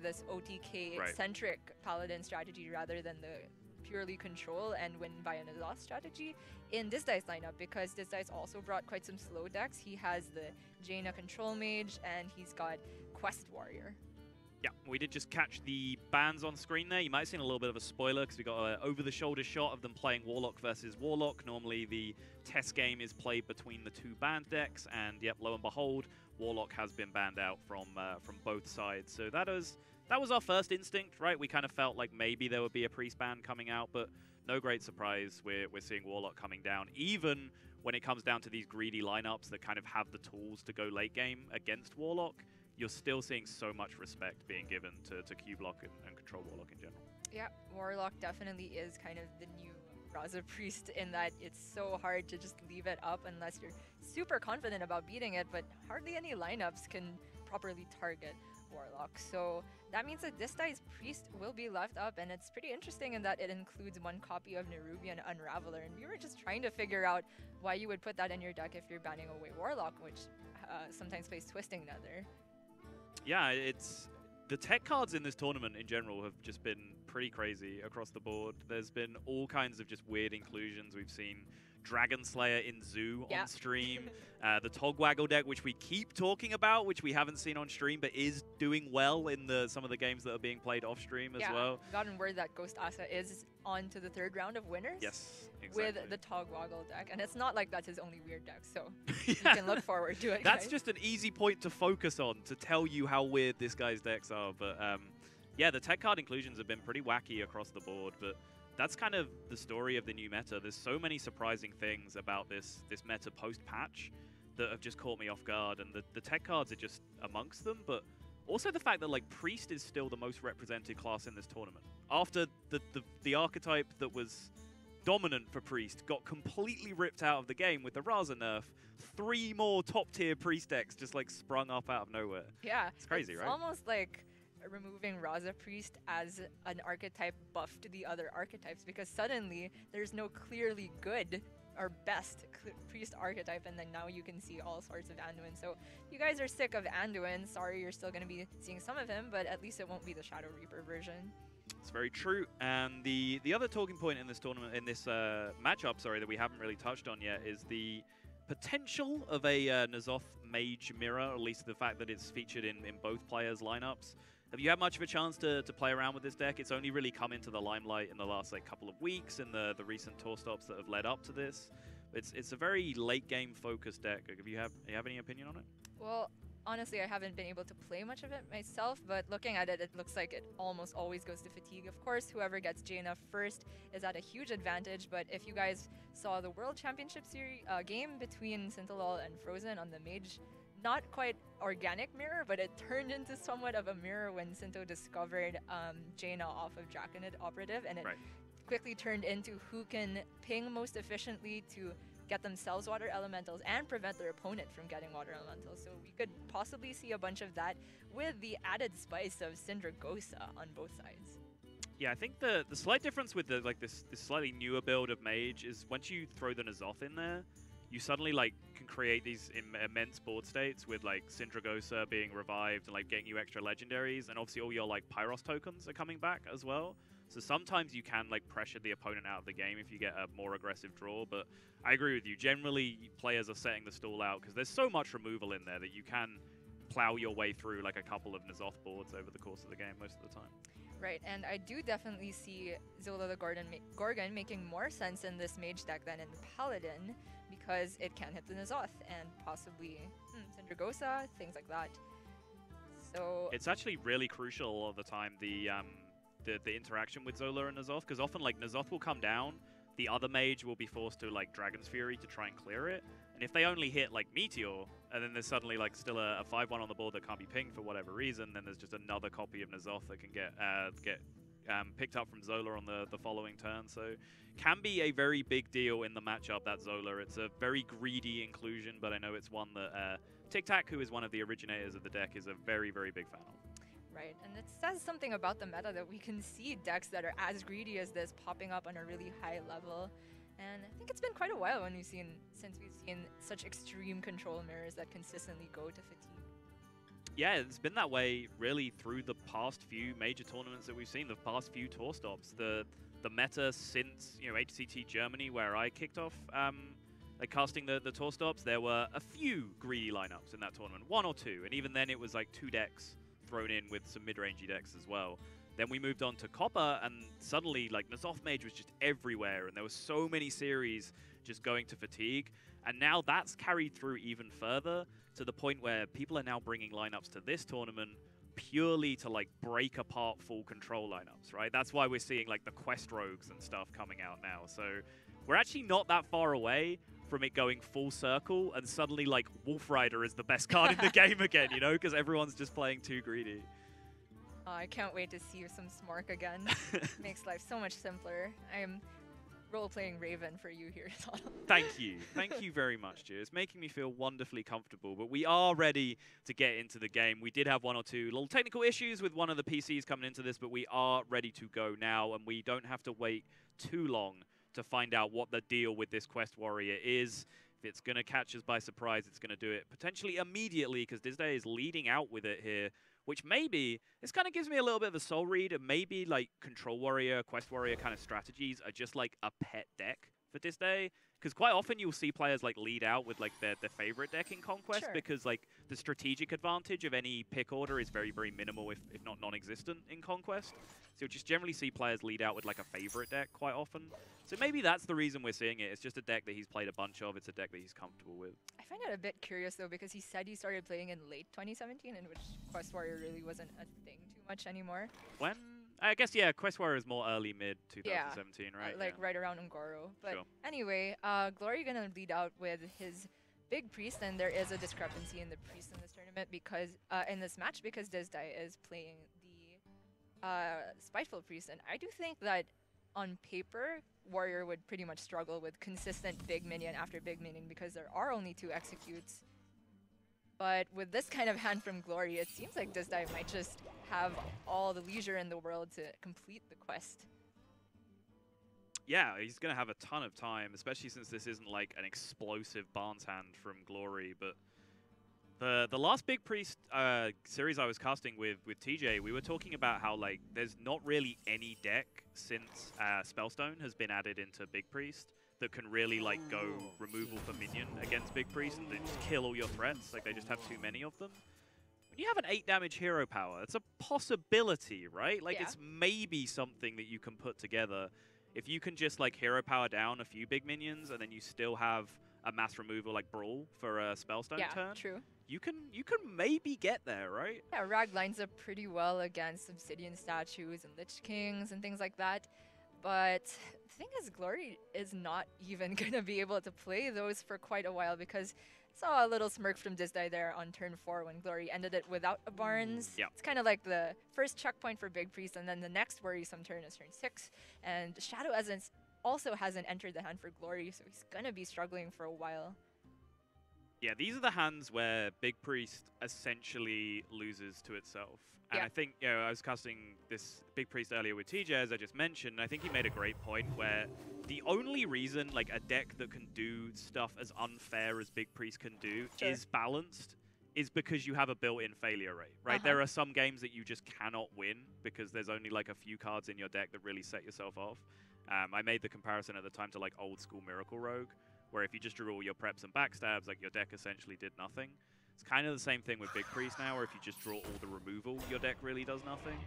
this OTK-centric paladin strategy rather than the purely control and win by an exhaust strategy in Disdai's lineup, because Disdai's also brought quite some slow decks. He has the Jaina control mage and he's got Quest Warrior. Yeah, we did just catch the bans on screen there. You might have seen a little bit of a spoiler because we got an over-the-shoulder shot of them playing Warlock versus Warlock. Normally the test game is played between the two banned decks, and yep, lo and behold, Warlock has been banned out from both sides. So that was our first instinct, right? We kind of felt like maybe there would be a Priest ban coming out, but no great surprise. We're seeing Warlock coming down, even when it comes down to these greedy lineups that kind of have the tools to go late game against Warlock. You're still seeing so much respect being given to Q-Block and Control Warlock in general. Yeah, Warlock definitely is kind of the new Raza Priest in that it's so hard to just leave it up unless you're super confident about beating it, but hardly any lineups can properly target Warlock. So that means that Disdai's Priest will be left up, and it's pretty interesting in that it includes one copy of Nerubian Unraveler, and we were just trying to figure out why you would put that in your deck if you're banning away Warlock, which sometimes plays Twisting Nether. Yeah, it's the tech cards in this tournament in general have just been pretty crazy across the board. There's been all kinds of just weird inclusions. We've seen Dragon Slayer in Zoo on stream, the Togwaggle deck, which we keep talking about, which we haven't seen on stream, but is doing well in some of the games that are being played off stream as well. Gotten word that Ghost Asa is on to the third round of winners. Yes, exactly. With the Togwaggle deck, and it's not like that's his only weird deck, so you can look forward to it. That's just an easy point to focus on to tell you how weird this guy's decks are. But yeah, the tech card inclusions have been pretty wacky across the board, but that's kind of the story of the new meta. There's so many surprising things about this meta post-patch that have just caught me off guard, and the tech cards are just amongst them, but also the fact that like Priest is still the most represented class in this tournament. After the archetype that was dominant for Priest got completely ripped out of the game with the Raza nerf, 3 more top-tier Priest decks just like sprung up out of nowhere. Yeah. It's crazy, right? It's almost like removing Raza Priest as an archetype buff to the other archetypes, because suddenly there's no clearly good or best Priest archetype, and then now you can see all sorts of Anduin. So you guys are sick of Anduin. Sorry, you're still going to be seeing some of him, but at least it won't be the Shadow Reaper version. It's very true. And the other talking point in this tournament, in this matchup, sorry, that we haven't really touched on yet, is the potential of a N'Zoth Mage mirror, or at least the fact that it's featured in both players' lineups. Have you had much of a chance to play around with this deck? It's only really come into the limelight in the last like couple of weeks in the recent tour stops that have led up to this. It's a very late game focused deck. Do you have any opinion on it? Well, honestly, I haven't been able to play much of it myself, but looking at it, it looks like it almost always goes to fatigue. Of course, whoever gets Jaina first is at a huge advantage, but if you guys saw the World Championship series game between Sintalol and Frozen on the Mage, not quite organic mirror, but it turned into somewhat of a mirror when Sinto discovered Jaina off of Draconid Operative, and it quickly turned into who can ping most efficiently to get themselves water elementals and prevent their opponent from getting water elementals. So we could possibly see a bunch of that with the added spice of Syndragosa on both sides. Yeah, I think the slight difference with this slightly newer build of Mage is once you throw the N'Zoth in there, you suddenly like can create these immense board states with like Syndragosa being revived and like getting you extra legendaries, and obviously all your like Pyros tokens are coming back as well. So sometimes you can like pressure the opponent out of the game if you get a more aggressive draw, but I agree with you. Generally, players are setting the stall out because there's so much removal in there that you can plow your way through like a couple of N'Zoth boards over the course of the game most of the time. Right, and I do definitely see Zola the Gorgon making more sense in this Mage deck than in the Paladin, because it can hit the N'Zoth and possibly Syndragosa, things like that. So it's actually really crucial all of the time, the interaction with Zola and N'Zoth, because often like N'Zoth will come down, the other mage will be forced to like Dragon's Fury to try and clear it, and if they only hit like Meteor, and then there's suddenly like still a 5-1 on the board that can't be pinged for whatever reason, then there's just another copy of N'Zoth that can get picked up from Zola on the following turn. So can be a very big deal in the matchup, that Zola. It's a very greedy inclusion, but I know it's one that Tic Tac, who is one of the originators of the deck, is a very, very big fan of. Right, and it says something about the meta that we can see decks that are as greedy as this popping up on a really high level. And I think it's been quite a while since we've seen such extreme control mirrors that consistently go to fatigue. Yeah, it's been that way really through the past few major tournaments that we've seen, the past few tour stops. The meta since, you know, HCT Germany, where I kicked off like casting the tour stops, there were a few greedy lineups in that tournament, 1 or 2, and even then it was like 2 decks thrown in with some mid-rangey decks as well. Then we moved on to Copper, and suddenly like N'Zoth Mage was just everywhere, and there were so many series just going to Fatigue, and now that's carried through even further to the point where people are now bringing lineups to this tournament purely to like break apart full control lineups, right? That's why we're seeing like the Quest Rogues and stuff coming out now. So we're actually not that far away from it going full circle, and suddenly like Wolf Rider is the best card in the game again, you know, because everyone's just playing too greedy. I can't wait to see some Smork again. Makes life so much simpler. I'm role-playing Raven for you here, Donald. Thank you. Thank you very much, Ju. It's making me feel wonderfully comfortable, but we are ready to get into the game. We did have 1 or 2 little technical issues with one of the PCs coming into this, but we are ready to go now, and we don't have to wait too long to find out what the deal with this Quest Warrior is. If it's going to catch us by surprise, it's going to do it potentially immediately, because Disdai is leading out with it here, which maybe, this kind of gives me a little bit of a soul read, and maybe like Control Warrior, Quest Warrior kind of strategies are just like a pet deck for Disdai. Because quite often you'll see players like lead out with like their favorite deck in Conquest, Sure. because like the strategic advantage of any pick order is very, very minimal, if not non-existent in Conquest. So you'll just generally see players lead out with like a favorite deck quite often. So maybe that's the reason we're seeing it. It's just a deck that he's played a bunch of. It's a deck that he's comfortable with. I find it a bit curious though, because he said he started playing in late 2017, in which Quest Warrior really wasn't a thing too much anymore. When? I guess, yeah, Quest Warrior is more early, mid 2017, right? Like yeah. right around Ungoro. But Sure. anyway, Glory gonna lead out with his big priest, and there is a discrepancy in the priest in this tournament because in this match, because Disdai is playing the Spiteful priest, and I do think that on paper Warrior would pretty much struggle with consistent big minion after big minion because there are only 2 executes. But with this kind of hand from Glory, it seems like Disdai might just have all the leisure in the world to complete the quest. Yeah, he's going to have a ton of time, especially since this isn't like an explosive Barnes hand from Glory. But the last Big Priest series I was casting with TJ, we were talking about how like there's not really any deck since Spellstone has been added into Big Priest that can really like go removal for minion against Big Priest and then just kill all your threats. Like they just have too many of them. When you have an 8 damage hero power, it's a possibility, right? Like it's maybe something that you can put together. If you can just like hero power down a few big minions and then you still have a mass removal like Brawl for a Spellstone turn. Yeah, true. You can maybe get there, right? Yeah, Rag lines up pretty well against Obsidian statues and Lich Kings and things like that. But the thing is, Glory is not even going to be able to play those for quite a while, because I saw a little smirk from Disdai there on turn 4 when Glory ended it without a Barnes. Yeah. It's kind of like the first checkpoint for Big Priest, and then the next worrisome turn is turn 6. And Shadow Essence also hasn't entered the hand for Glory, so he's going to be struggling for a while. Yeah, these are the hands where Big Priest essentially loses to itself. And I think, you know, I was casting this Big Priest earlier with TJ, as I just mentioned, and I think he made a great point where the only reason like a deck that can do stuff as unfair as Big Priest can do is balanced is because you have a built-in failure rate, right? There are some games that you just cannot win because there's only like a few cards in your deck that really set yourself off. I made the comparison at the time to like old school Miracle Rogue, where if you just drew all your preps and backstabs, like your deck essentially did nothing. It's kind of the same thing with Big Priest now, where if you just draw all the removal, your deck really does nothing.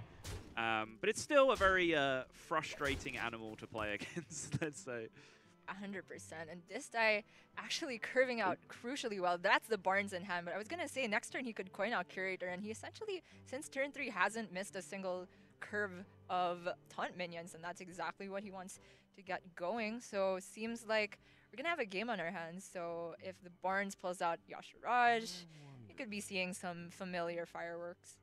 But it's still a very frustrating animal to play against, let's say. 100%. And Disdai actually curving out crucially well. That's the Barnes in hand. But I was going to say next turn he could coin out Curator, and he essentially, since turn 3, hasn't missed a single curve of taunt minions, and that's exactly what he wants to get going. So seems like we're going to have a game on our hands. So if the Barnes pulls out Yashiraj, you could be seeing some familiar fireworks.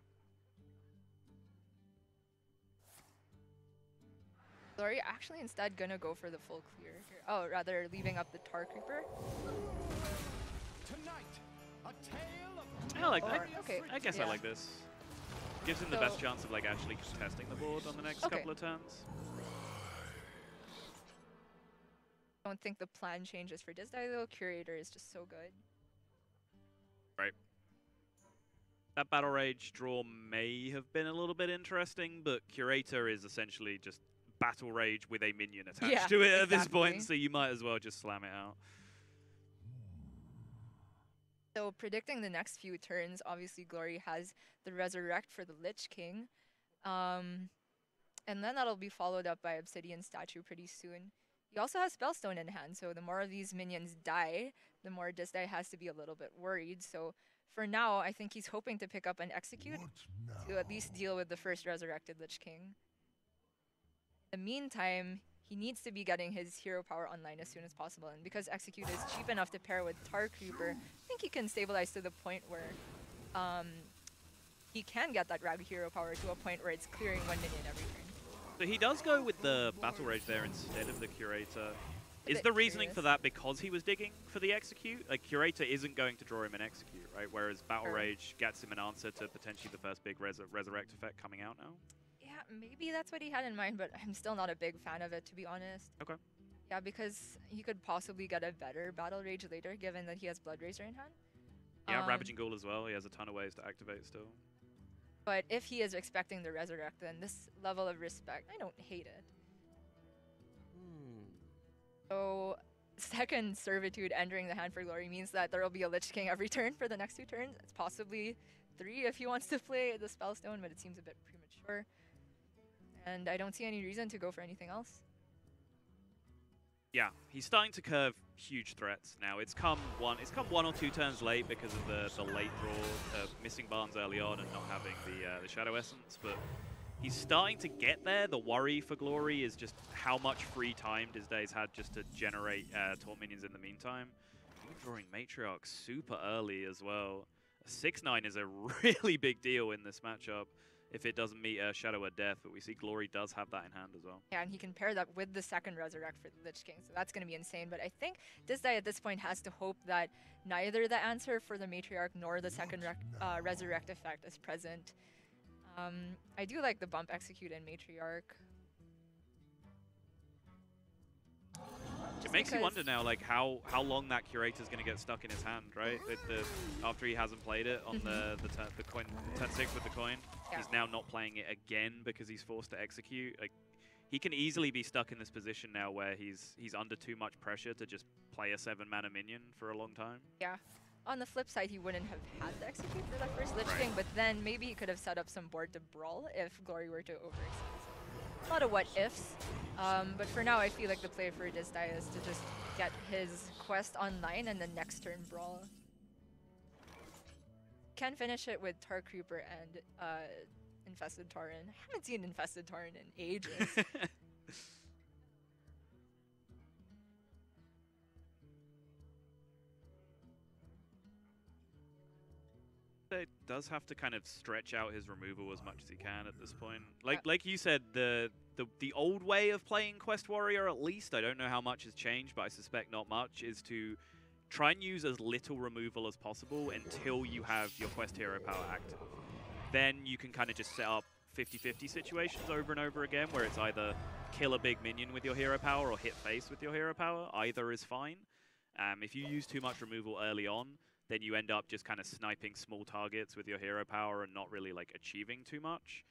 Glory actually instead gonna go for the full clear here. Oh, rather leaving up the Tar Creeper. I like that. Okay. I guess I like this. Gives him the best chance of like actually contesting the board on the next couple of turns. I don't think the plan changes for Disdai though. Curator is just so good. Right. That Battle Rage draw may have been a little bit interesting, but Curator is essentially just Battle Rage with a minion attached to it at this point, so you might as well just slam it out. So predicting the next few turns, obviously Glory has the Resurrect for the Lich King. And then that'll be followed up by Obsidian Statue pretty soon. He also has Spellstone in hand, so the more of these minions die, the more Disdai has to be a little bit worried. So for now, I think he's hoping to pick up an Execute to at least deal with the first Resurrected Lich King. In the meantime, he needs to be getting his hero power online as soon as possible, and because Execute is cheap enough to pair with Tar Creeper, I think he can stabilize to the point where he can get that Rabbit hero power to a point where it's clearing one minion every turn. So he does go with the Battle Rage there instead of the Curator. Is the reasoning for that because he was digging for the Execute? Like, Curator isn't going to draw him an Execute, right? Whereas Battle Rage gets him an answer to potentially the first big Resurrect effect coming out now? Yeah, maybe that's what he had in mind, but I'm still not a big fan of it, to be honest. Okay. Yeah, because he could possibly get a better Battle Rage later, given that he has Blood Razor in hand. Yeah, Ravaging Ghoul as well. He has a ton of ways to activate still. But if he is expecting the Resurrect, then this level of respect, I don't hate it. So, second Servitude entering the hand for Glory means that there will be a Lich King every turn for the next 2 turns. It's possibly 3 if he wants to play the Spellstone, but it seems a bit premature. And I don't see any reason to go for anything else. Yeah, he's starting to curve huge threats now. It's come one or two turns late because of the late draw, missing Barnes early on and not having the Shadow Essence, but he's starting to get there. The worry for Glory is just how much free time Disdai's had just to generate Taunt minions in the meantime. Even drawing Matriarch super early as well. A 6/9 is a really big deal in this matchup if it doesn't meet Shadow or Death, but we see Glory does have that in hand as well. Yeah, and he can pair that with the second Resurrect for the Lich King, so that's going to be insane. But I think Disdai at this point has to hope that neither the answer for the Matriarch nor the second Resurrect effect is present. I do like the bump Execute in Matriarch. It makes you wonder now, like how long that Curator's going to get stuck in his hand, right? After he hasn't played it on the coin, turn 6 with the coin, he's now not playing it again because he's forced to execute. Like, he can easily be stuck in this position now where he's under too much pressure to just play a 7-mana minion for a long time. Yeah. On the flip side, he wouldn't have had to execute for that first Lich King, but then maybe he could have set up some board to brawl if Glory were to overextend. A lot of what ifs. But for now, I feel like the play for Disdai is to just get his quest online and the next turn brawl. Can finish it with Tar Creeper and Infested Tauren. I haven't seen Infested Tauren in ages. It does have to kind of stretch out his removal as much as he can at this point. Like you said, the old way of playing Quest Warrior, at least, I don't know how much has changed, but I suspect not much, is to try and use as little removal as possible until you have your Quest Hero power active. Then you can kind of just set up 50-50 situations over and over again, where it's either kill a big minion with your hero power or hit face with your hero power. Either is fine. If you use too much removal early on, then you end up just kind of sniping small targets with your hero power and not really like achieving too much.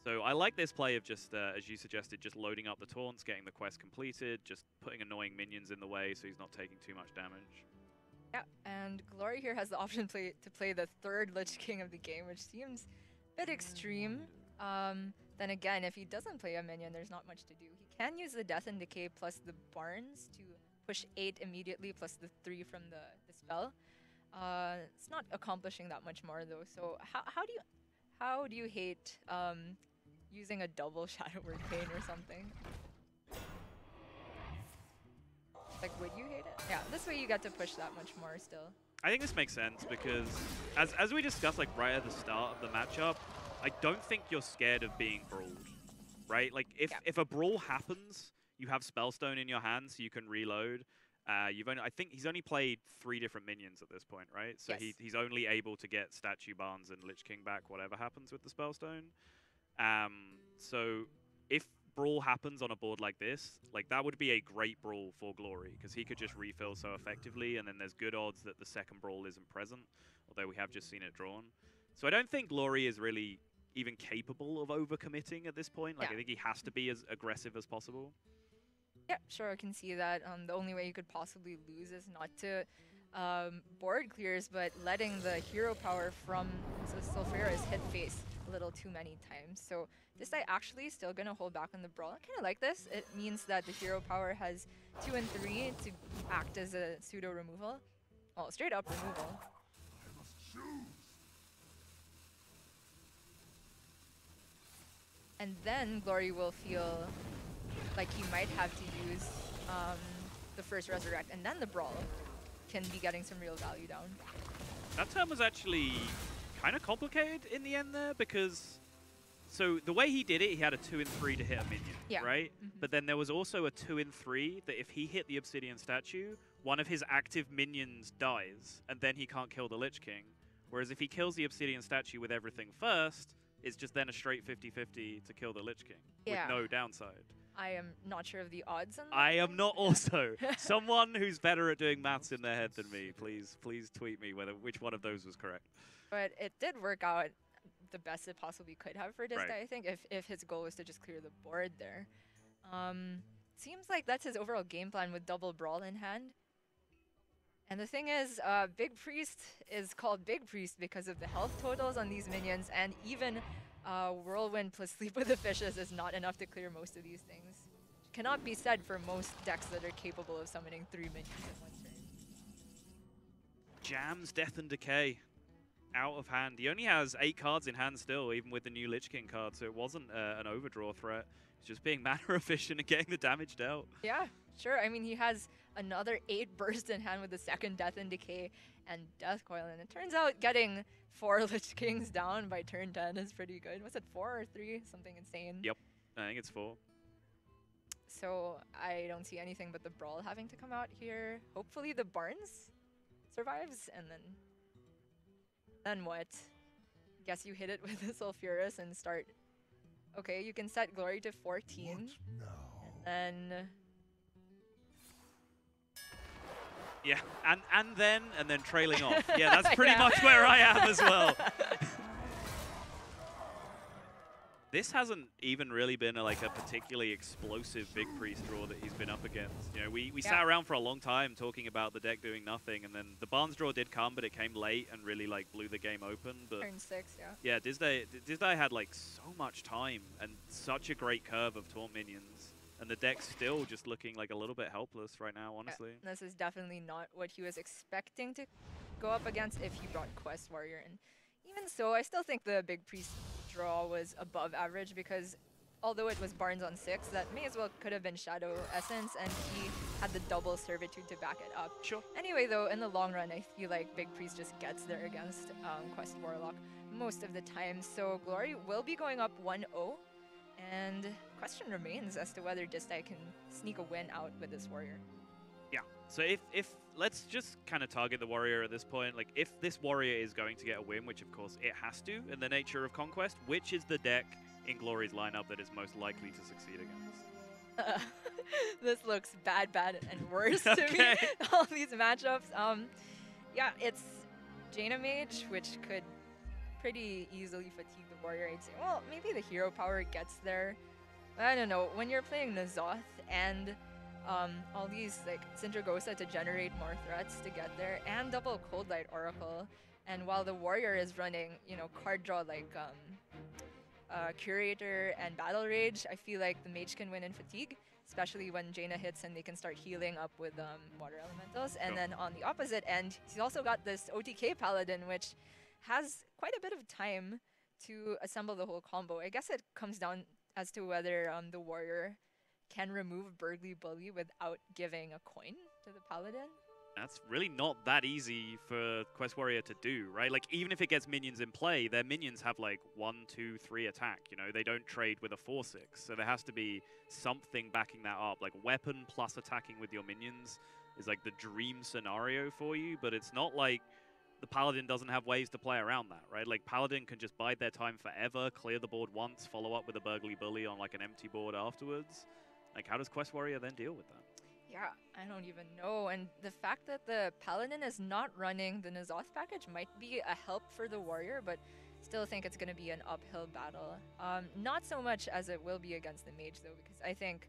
So I like this play of just, as you suggested, just loading up the taunts, getting the quest completed, just putting annoying minions in the way so he's not taking too much damage. Yeah, and Glory here has the option to play the third Lich King of the game, which seems a bit extreme. Then again, if he doesn't play a minion, there's not much to do. He can use the Death and Decay plus the Barnes to push 8 immediately plus the 3 from the spell. It's not accomplishing that much more though. So how do you hate using a double Shadow Word Pain or something? Like, would you hate it? Yeah, this way you get to push that much more still. I think this makes sense because as we discussed like right at the start of the matchup, I don't think you're scared of being brawled, right? Like if a brawl happens, you have Spellstone in your hand, so you can reload. I think he's only played 3 different minions at this point, right? So he's only able to get Statue Barnes and Lich King back, whatever happens with the Spellstone. So if brawl happens on a board like this, like that would be a great brawl for Glory, because he could just refill so effectively, and then there's good odds that the second brawl isn't present, although we have just seen it drawn. So I don't think Glory is really even capable of overcommitting at this point. Like, I think he has to be as aggressive as possible. Yeah, sure, I can see that. The only way you could possibly lose is not to board clears, but letting the hero power from Sulfuras hit face a little too many times. So Disdai actually still gonna hold back on the brawl. I kind of like this. It means that the hero power has 2 and 3 to act as a pseudo removal. Well, straight up removal. And then Glory will feel like he might have to use the first Resurrect, and then the Brawl can be getting some real value down. That turn was actually kind of complicated in the end there, because so the way he did it, he had a 2 and 3 to hit a minion, right? But then there was also a 2 and 3 that if he hit the Obsidian statue, one of his active minions dies, and then he can't kill the Lich King. Whereas if he kills the Obsidian statue with everything first, it's just then a straight 50-50 to kill the Lich King with no downside. I am not sure of the odds on that. I am not also. Someone who's better at doing maths in their head than me, please tweet me which one of those was correct. But it did work out the best it possibly could have for Disdai, I think, if his goal was to just clear the board there. Seems like that's his overall game plan with double Brawl in hand. And the thing is, Big Priest is called Big Priest because of the health totals on these minions, and even Whirlwind plus Sleep with the Fishes is not enough to clear most of these things. Cannot be said for most decks that are capable of summoning 3 minions in one turn. Jams Death and Decay out of hand. He only has 8 cards in hand still, even with the new Lich King card, so it wasn't an overdraw threat. It's just being mana efficient and getting the damage dealt. Yeah, sure. I mean, he has another 8 burst in hand with the second Death and Decay and Death Coil, and it turns out getting 4 Lich Kings down by turn 10 is pretty good. Was it 4 or 3? Something insane. Yep, I think it's 4. So I don't see anything but the Brawl having to come out here. Hopefully the Barnes survives, and then what? Guess you hit it with the Sulfuras and start. Okay, you can set Glory to 14. And then yeah, and then trailing off. Yeah, that's pretty much where I am as well. This hasn't even really been a particularly explosive Big Priest draw that he's been up against. You know, we sat around for a long time talking about the deck doing nothing, and then the Barnes draw did come, but it came late and really blew the game open. But turn 6, yeah, Disdai had so much time and such a great curve of taunt minions. And the deck's still just looking a little bit helpless right now, honestly. Yeah, this is definitely not what he was expecting to go up against if he brought Quest Warrior. And even so, I still think the Big Priest draw was above average, because although it was Barnes on 6, that may as well could have been Shadow Essence, and he had the double Servitude to back it up. Sure. Anyway, though, in the long run, I feel like Big Priest just gets there against Quest Warlock most of the time. So Glory will be going up 1-0. And question remains as to whether Disdai can sneak a win out with this warrior. Yeah, so if let's just kind of target the warrior at this point. If this warrior is going to get a win, which of course it has to in the nature of Conquest, which is the deck in Glory's lineup that is most likely to succeed against? This looks bad and worse to me. All these matchups. Yeah, it's Jaina Mage, which could pretty easily fatigue the warrior. I'd say, well, maybe the hero power gets there. I don't know. When you're playing N'Zoth and all these Sindragosa to generate more threats to get there, and double Cold Light Oracle, and while the warrior is running, card draw Curator and Battle Rage, I feel like the mage can win in fatigue, especially when Jaina hits and they can start healing up with water elementals. And then on the opposite end, he's also got this OTK Paladin, which has quite a bit of time to assemble the whole combo. I guess it comes down as to whether the warrior can remove Burgly Bully without giving a coin to the paladin. That's really not that easy for Quest Warrior to do, right? Even if it gets minions in play, their minions have 1, 2, 3 attack, They don't trade with a 4/6, so there has to be something backing that up. Weapon plus attacking with your minions is the dream scenario for you, but it's not the Paladin doesn't have ways to play around that, right? Like, Paladin can just bide their time forever, clear the board once, follow up with a Burgly Bully on, like, an empty board afterwards. Like, how does Quest Warrior then deal with that? Yeah, I don't even know. And the fact that the Paladin is not running the N'Zoth package might be a help for the Warrior, but still think it's going to be an uphill battle. Not so much as it will be against the Mage, though, because I think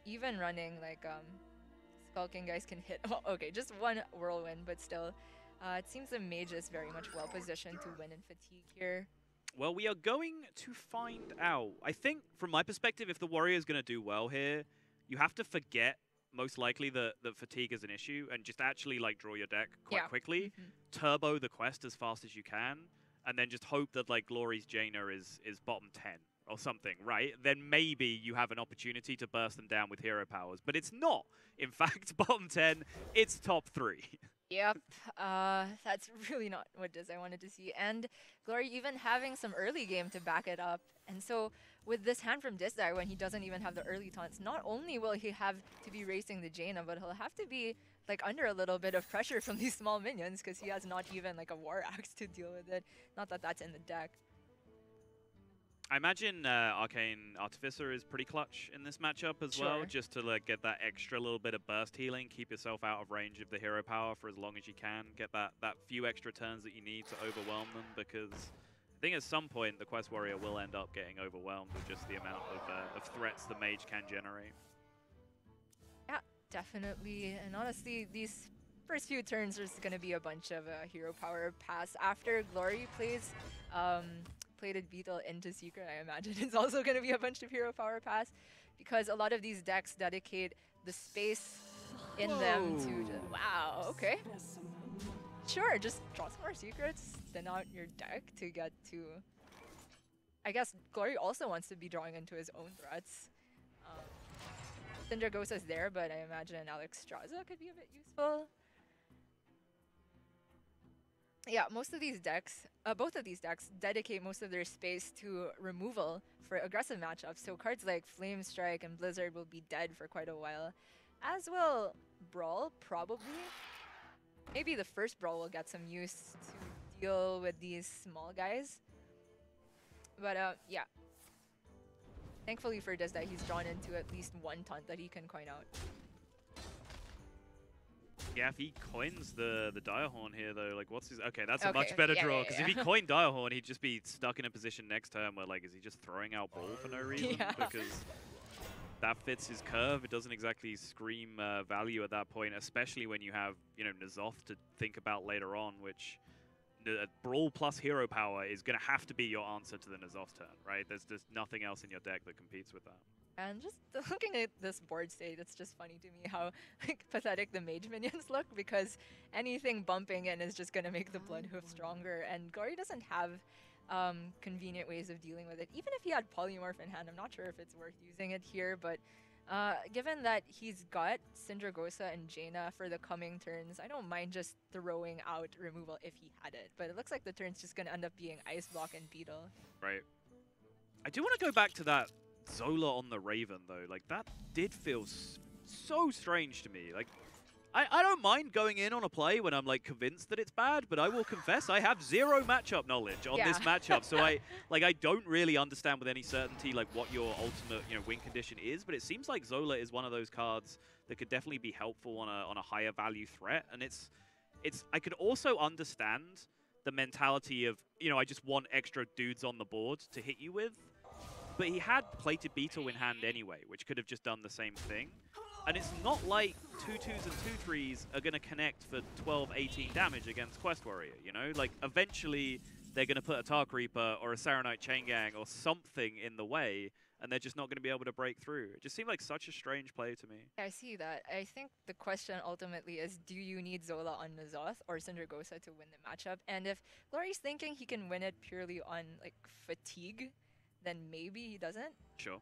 even running, like, Skulking guys can hit... Well, okay, just one Whirlwind, but still. It seems the Mage is very much well-positioned to win in Fatigue here. Well, we are going to find out. I think, from my perspective, if the Warrior is going to do well here, you have to forget, most likely, that Fatigue is an issue, and just actually, like, draw your deck quite quickly, turbo the quest as fast as you can, and then just hope that, like, Glory's Jaina is bottom 10 or something, right? Then maybe you have an opportunity to burst them down with hero powers. But it's not. In fact, bottom 10, it's top 3. Yep, that's really not what Disdai wanted to see. And Glory even having some early game to back it up. And so with this hand from Disdai, when he doesn't even have the early taunts, not only will he have to be racing the Jaina, but he'll have to be like under a little bit of pressure from these small minions because he has not even like a War Axe to deal with it. Not that that's in the deck. I imagine Arcane Artificer is pretty clutch in this matchup as well, just to like get that extra little bit of burst healing, keep yourself out of range of the hero power for as long as you can, get that few extra turns that you need to overwhelm them, because I think at some point the Quest Warrior will end up getting overwhelmed with just the amount of threats the Mage can generate. Yeah, definitely. And honestly, these first few turns there's going to be a bunch of hero power pass. After Glory plays Plated Beetle into Secret, I imagine it's also going to be a bunch of hero power pass, because a lot of these decks dedicate the space in them to just, wow, okay. Sure, just draw some more secrets, thin out your deck to get to... I guess Glory also wants to be drawing into his own threats. Syndragosa's there, but I imagine Alex Straza could be a bit useful. Yeah, most of these decks, both of these decks dedicate most of their space to removal for aggressive matchups. So cards like Flame Strike and Blizzard will be dead for quite a while. As will Brawl, probably. Maybe the first Brawl will get some use to deal with these small guys. But yeah. Thankfully for Disdai, he's drawn into at least one taunt that he can coin out. Yeah, if he coins the Direhorn here, though, like, what's his... Okay, that's a much better draw, because if he coined Direhorn, he'd just be stuck in a position next turn where, like, is he just throwing out Brawl for no reason? Because that fits his curve. It doesn't exactly scream value at that point, especially when you have, you know, N'Zoth to think about later on, which... Brawl plus hero power is going to have to be your answer to the N'Zoth turn, right? There's just nothing else in your deck that competes with that. And just looking at this board state, it's just funny to me how like, pathetic the mage minions look, because anything bumping in is just going to make the Bloodhoof stronger, and Glory doesn't have convenient ways of dealing with it. Even if he had Polymorph in hand, I'm not sure if it's worth using it here, but given that he's got Syndragosa and Jaina for the coming turns, I don't mind just throwing out removal if he had it. But it looks like the turn's just going to end up being Ice Block and Beetle. Right. I do want to go back to that Zola on the Raven, though. Like, that did feel so strange to me. Like, I don't mind going in on a play when I'm, like, convinced that it's bad, but I will confess I have zero matchup knowledge on this matchup. So I don't really understand with any certainty, like, what your ultimate, you know, win condition is, but it seems like Zola is one of those cards that could definitely be helpful on a higher value threat. And I could also understand the mentality of, you know, I just want extra dudes on the board to hit you with. But he had Plated Beetle in hand anyway, which could have just done the same thing. And it's not like 2/2s and 2/3s are going to connect for 12, 18 damage against Quest Warrior, you know? Like, eventually, they're going to put a Tar Creeper or a Saronite Chain Gang or something in the way, and they're just not going to be able to break through. It just seemed like such a strange play to me. I see that. I think the question ultimately is, do you need Zola on N'Zoth or Syndragosa to win the matchup? And if Glory's thinking he can win it purely on, like, fatigue, then maybe he doesn't. Sure.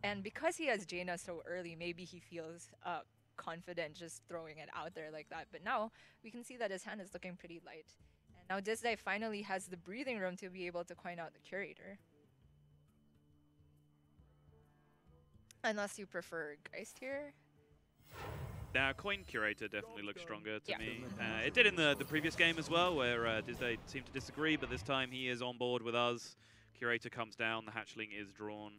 And because he has Jaina so early, maybe he feels confident just throwing it out there like that. But now we can see that his hand is looking pretty light. And now Disdai finally has the breathing room to be able to coin out the Curator. Unless you prefer Geist here. Now, Coin Curator definitely looks stronger to me. It did in the previous game as well, where Disdai seemed to disagree, but this time he is on board with us. Curator comes down, the hatchling is drawn,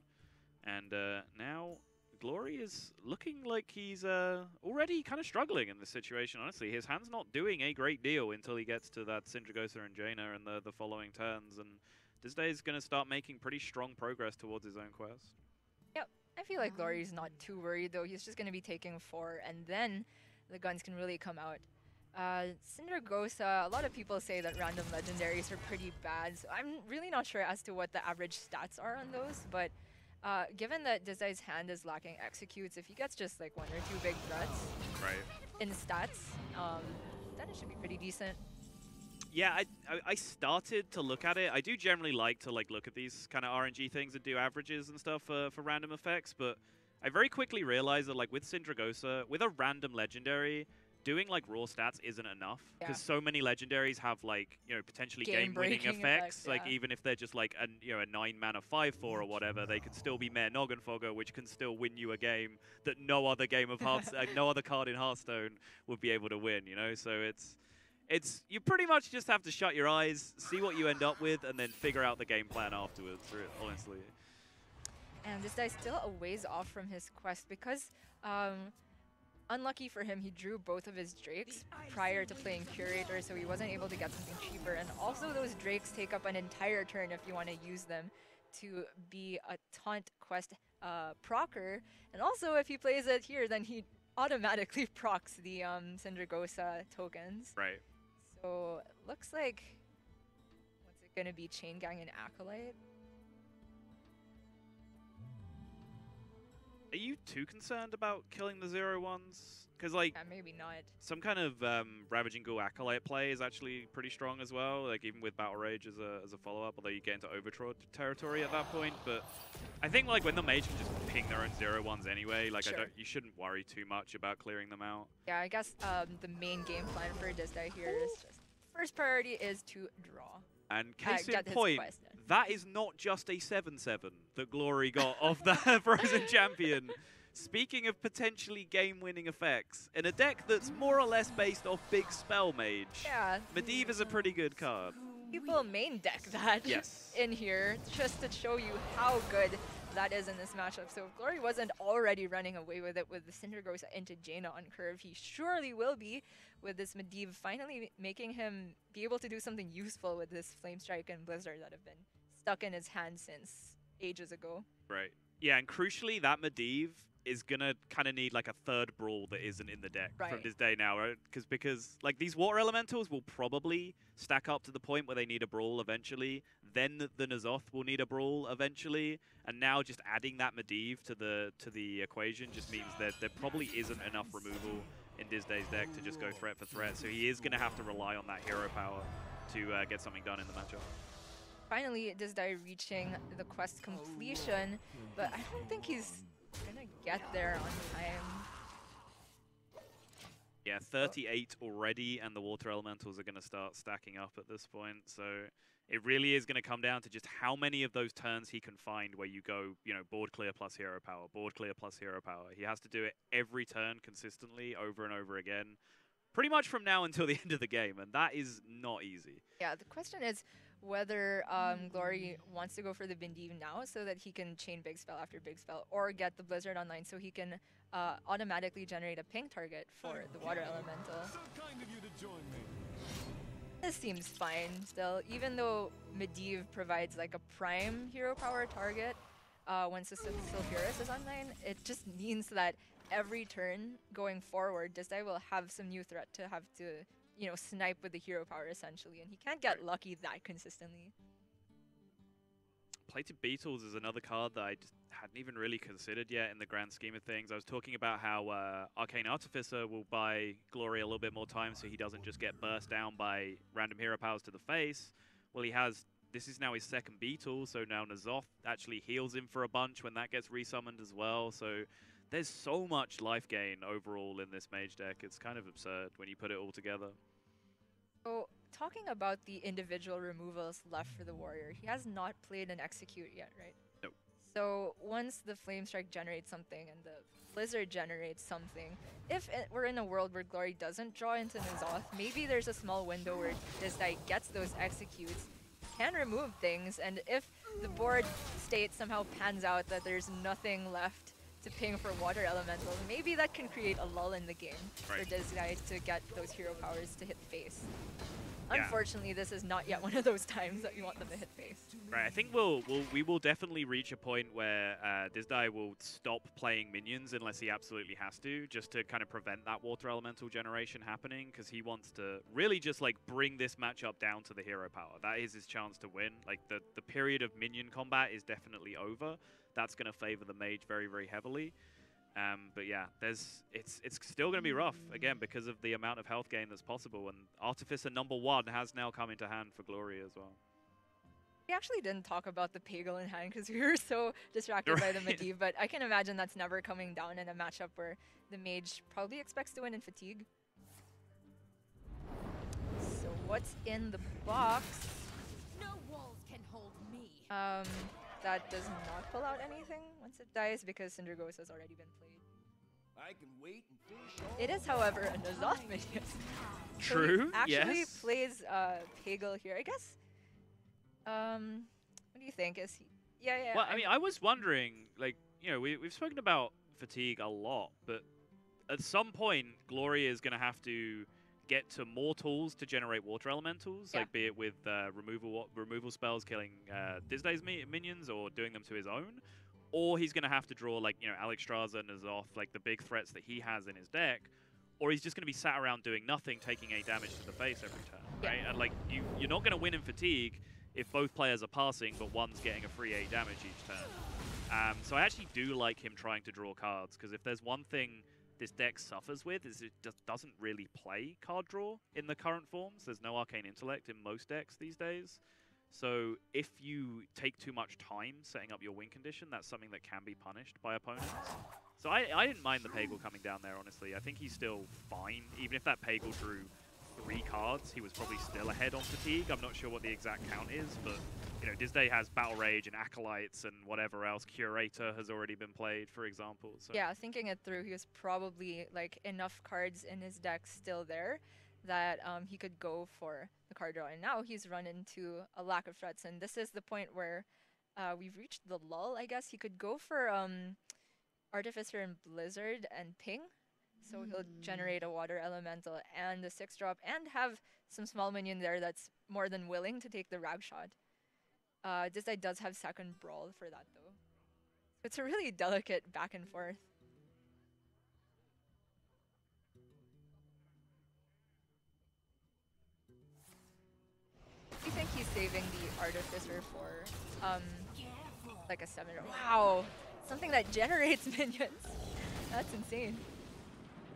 and now Glory is looking like he's already kind of struggling in this situation, honestly. His hand's not doing a great deal until he gets to that Sindragosa and Jaina and the following turns, and Disdai is going to start making pretty strong progress towards his own quest. Yep, I feel like Glory's not too worried though. He's just going to be taking 4, and then the guns can really come out. Sindragosa, a lot of people say that random legendaries are pretty bad, so I'm really not sure as to what the average stats are on those, but given that Disdai's hand is lacking executes, if he gets just like 1 or 2 big threats in stats, then it should be pretty decent. Yeah, I started to look at it. I do generally like to look at these kind of RNG things and do averages and stuff for random effects, but I very quickly realized that like with Sindragosa, with a random legendary, doing like raw stats isn't enough because so many legendaries have like, you know, potentially game-winning effects. Like even if they're just like a 9-mana 5/4 or whatever, they can still be Mare Noggenfogger, which can still win you a game that no other game of no other card in Hearthstone would be able to win. You know, so it's you pretty much just have to shut your eyes, see what you end up with, and then figure out the game plan afterwards. Honestly. And this guy's still a ways off from his quest because. Unlucky for him, he drew both of his Drakes prior to playing Curator, so he wasn't able to get something cheaper. And also those Drakes take up an entire turn if you want to use them to be a taunt quest procer. And also if he plays it here, then he automatically procs the Sindragosa tokens. Right. So looks like, what's it going to be, Chain Gang and Acolyte? Are you too concerned about killing the 0/1s? Because like, maybe not. Some kind of Ravaging Ghoul Acolyte play is actually pretty strong as well. Like even with Battle Rage as a follow-up, although you get into Overthrow territory at that point. But I think like when the mage can just ping their own 0/1s anyway, like you shouldn't worry too much about clearing them out. Yeah, I guess the main game plan for Disdai here is just first priority is to draw. And case in point, that is not just a 7/7 that Glory got off the Frozen Champion. Speaking of potentially game-winning effects, in a deck that's more or less based off big spell mage, Medivh is a pretty good card. People main deck that in here just to show you how good that is in this matchup. So if Glory wasn't already running away with it with the Sindragosa into Jaina on curve, he surely will be with this Medivh finally making him be able to do something useful with this Flame Strike and Blizzard that have been stuck in his hand since ages ago. Right. Yeah, and crucially, that Medivh is gonna kind of need like a third brawl that isn't in the deck from Disdai now, right? Because like these water elementals will probably stack up to the point where they need a brawl eventually. Then the N'Zoth will need a brawl eventually, and now just adding that Medivh to the equation just means that there probably isn't enough removal in Disdai's deck to just go threat for threat. So he is gonna have to rely on that hero power to get something done in the matchup. Finally, Disdai reaching the quest completion, but I don't think he's gonna get there on time. Yeah, 38 already, and the water elementals are gonna start stacking up at this point. So it really is gonna come down to just how many of those turns he can find where you go, you know, board clear plus hero power, board clear plus hero power. He has to do it every turn consistently over and over again, pretty much from now until the end of the game, and that is not easy. Yeah, the question is whether Glory wants to go for the Medivh now so that he can chain big spell after big spell, or get the Blizzard online so he can automatically generate a ping target for the water elemental. So kind of you to join me. This seems fine still, even though Medivh provides like a prime hero power target once the Sulfuras is online. It just means that every turn going forward, Disdai will have some new threat to have to, you know, snipe with the hero power essentially, and he can't get lucky that consistently. Plated Beetles is another card that I just hadn't even really considered yet in the grand scheme of things. I was talking about how Arcane Artificer will buy Glory a little bit more time so he doesn't just get burst down by random hero powers to the face. Well, this is now his second Beetle, so now N'Zoth actually heals him for a bunch when that gets resummoned as well. So there's so much life gain overall in this mage deck. It's kind of absurd when you put it all together. So, talking about the individual removals left for the warrior, he has not played an execute yet, right? Nope. So once the Flame Strike generates something and the Blizzard generates something, if we're in a world where Glory doesn't draw into N'Zoth, maybe there's a small window where Disdai gets those executes, can remove things, and if the board state somehow pans out that there's nothing left to ping for Water Elemental, maybe that can create a lull in the game for Disdai to get those hero powers to hit face. Yeah. Unfortunately, this is not yet one of those times that you want them to hit face. Right, I think we will definitely reach a point where Disdai will stop playing minions unless he absolutely has to, just to kind of prevent that Water Elemental generation happening, because he wants to really just like bring this matchup down to the hero power. That is his chance to win. Like the period of minion combat is definitely over. That's going to favor the mage very, very heavily. But yeah, it's still going to be rough, again, because of the amount of health gain that's possible. And Artificer #1 has now come into hand for Glory as well. We actually didn't talk about the Pagel in hand because we were so distracted by the Medivh, but I can imagine that's never coming down in a matchup where the mage probably expects to win in fatigue. So what's in the box? No walls can hold me. That does not pull out anything once it dies because Cinder Ghost has already been played. I can wait and fish all it is, however, a N'Zoth minion. True, so actually yes. plays Pagel here, I guess. What do you think? Is he? Yeah. Well, I mean, I was wondering, like, you know, we've spoken about fatigue a lot, but at some point, Glory is going to have to get to more tools to generate water elementals, like be it with removal spells killing Disdai's minions or doing them to his own, or he's going to have to draw, like, you know, Alexstrasza and N'Zoth, like the big threats that he has in his deck, or he's just going to be sat around doing nothing, taking 8 damage to the face every turn, right? And like, you're not going to win in fatigue if both players are passing, but one's getting a free 8 damage each turn. So I actually do like him trying to draw cards, because if there's one thing this deck suffers with, is it just doesn't really play card draw in the current forms. There's no Arcane Intellect in most decks these days. So if you take too much time setting up your win condition, that's something that can be punished by opponents. So I didn't mind the Pagel coming down there, honestly. I think he's still fine. Even if that Pagel drew 3 cards, he was probably still ahead on fatigue. I'm not sure what the exact count is, but you know, Disdai has Battle Rage and Acolytes and whatever else. Curator has already been played, for example. So. Yeah, thinking it through, he was probably like enough cards in his deck still there that he could go for the card draw. And now he's run into a lack of threats, and this is the point where we've reached the lull, I guess. He could go for Artificer and Blizzard and Ping. So he'll generate a Water Elemental and a 6-drop and have some small minion there that's more than willing to take the Rag Shot. Disdai does have second Brawl for that, though. It's a really delicate back and forth. I think he's saving the Artificer for like a 7. Wow! Something that generates minions. That's insane.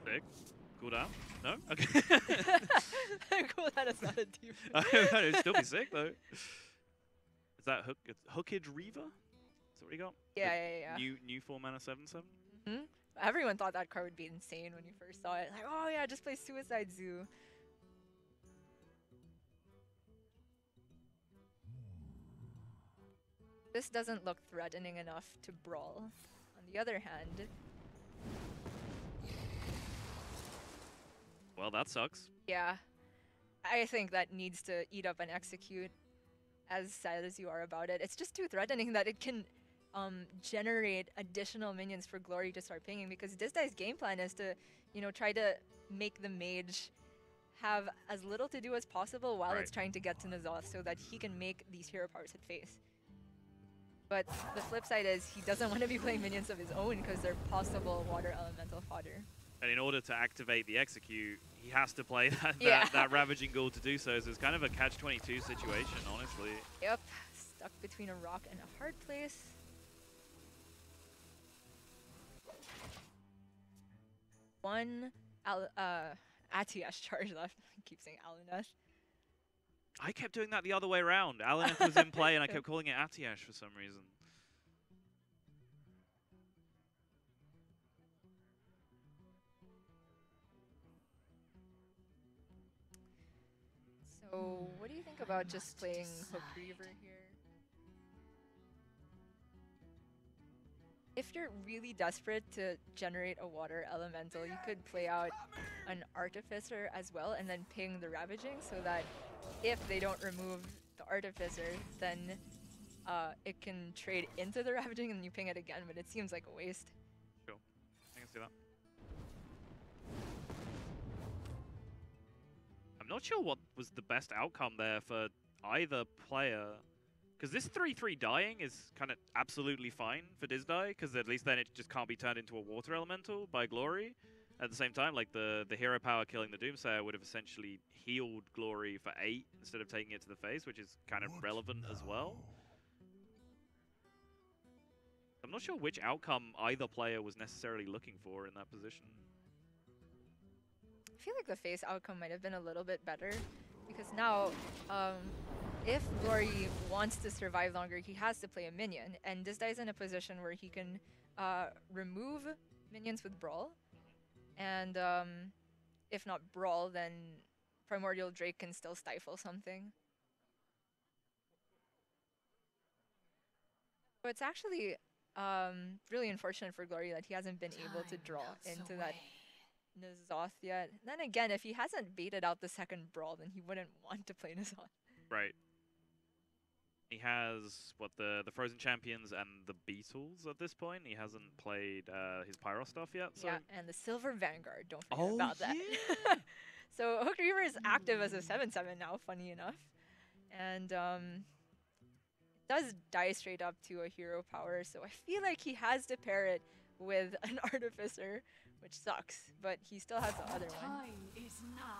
Sick. Cooldown? No? Okay. Cooldown is not a deep. It'd still be sick, though. Is that Hookage Reaver? Is that what you got? Yeah. New 4-mana 7/7? Mm-hmm. Everyone thought that card would be insane when you first saw it. Like, oh yeah, just play Suicide Zoo. This doesn't look threatening enough to brawl. On the other hand... Well, that sucks. Yeah. I think that needs to eat up and execute. As sad as you are about it, it's just too threatening that it can generate additional minions for Glory to start pinging, because Disdai's game plan is to, you know, try to make the mage have as little to do as possible while it's trying to get to N'Zoth so that he can make these hero powers hit face. But the flip side is he doesn't want to be playing minions of his own because they're possible Water Elemental fodder. And in order to activate the execute, he has to play that Ravaging Ghoul to do so. So it's kind of a catch-22 situation, honestly. Yep, stuck between a rock and a hard place. One Atiash charge left. I keep saying Alunath. I kept doing that the other way around. Alunath was in play and I kept calling it Atiash for some reason. So, what do you think about just playing Hook Reaver here? you're really desperate to generate a water elemental, you could play out an Artificer as well and then ping the Ravaging so that if they don't remove the Artificer, then it can trade into the Ravaging and you ping it again, but it seems like a waste. Sure, I can see that. I'm not sure what was the best outcome there for either player. Because this 3-3 dying is kind of absolutely fine for Disdai, because at least then it just can't be turned into a water elemental by Glory. At the same time, like the hero power killing the Doomsayer would have essentially healed Glory for 8 instead of taking it to the face, which is kind of relevant as well. I'm not sure which outcome either player was necessarily looking for in that position. I feel like the face outcome might have been a little bit better, because now, if Glory wants to survive longer, he has to play a minion, and Disdai's in a position where he can remove minions with Brawl, and if not Brawl, then Primordial Drake can still stifle something. So it's actually really unfortunate for Glory that he hasn't been able to draw into that N'Zoth yet. Then again, if he hasn't baited out the second Brawl, then he wouldn't want to play N'Zoth. Right. He has, what, the Frozen Champions and the Beatles at this point. He hasn't played his Pyro stuff yet. So. Yeah, and the Silver Vanguard, don't forget about that. Yeah. So Hook Reaver is active as a 7/7 now, funny enough. And it does die straight up to a hero power, so I feel like he has to pair it with an Artificer, which sucks, but he still has the other one.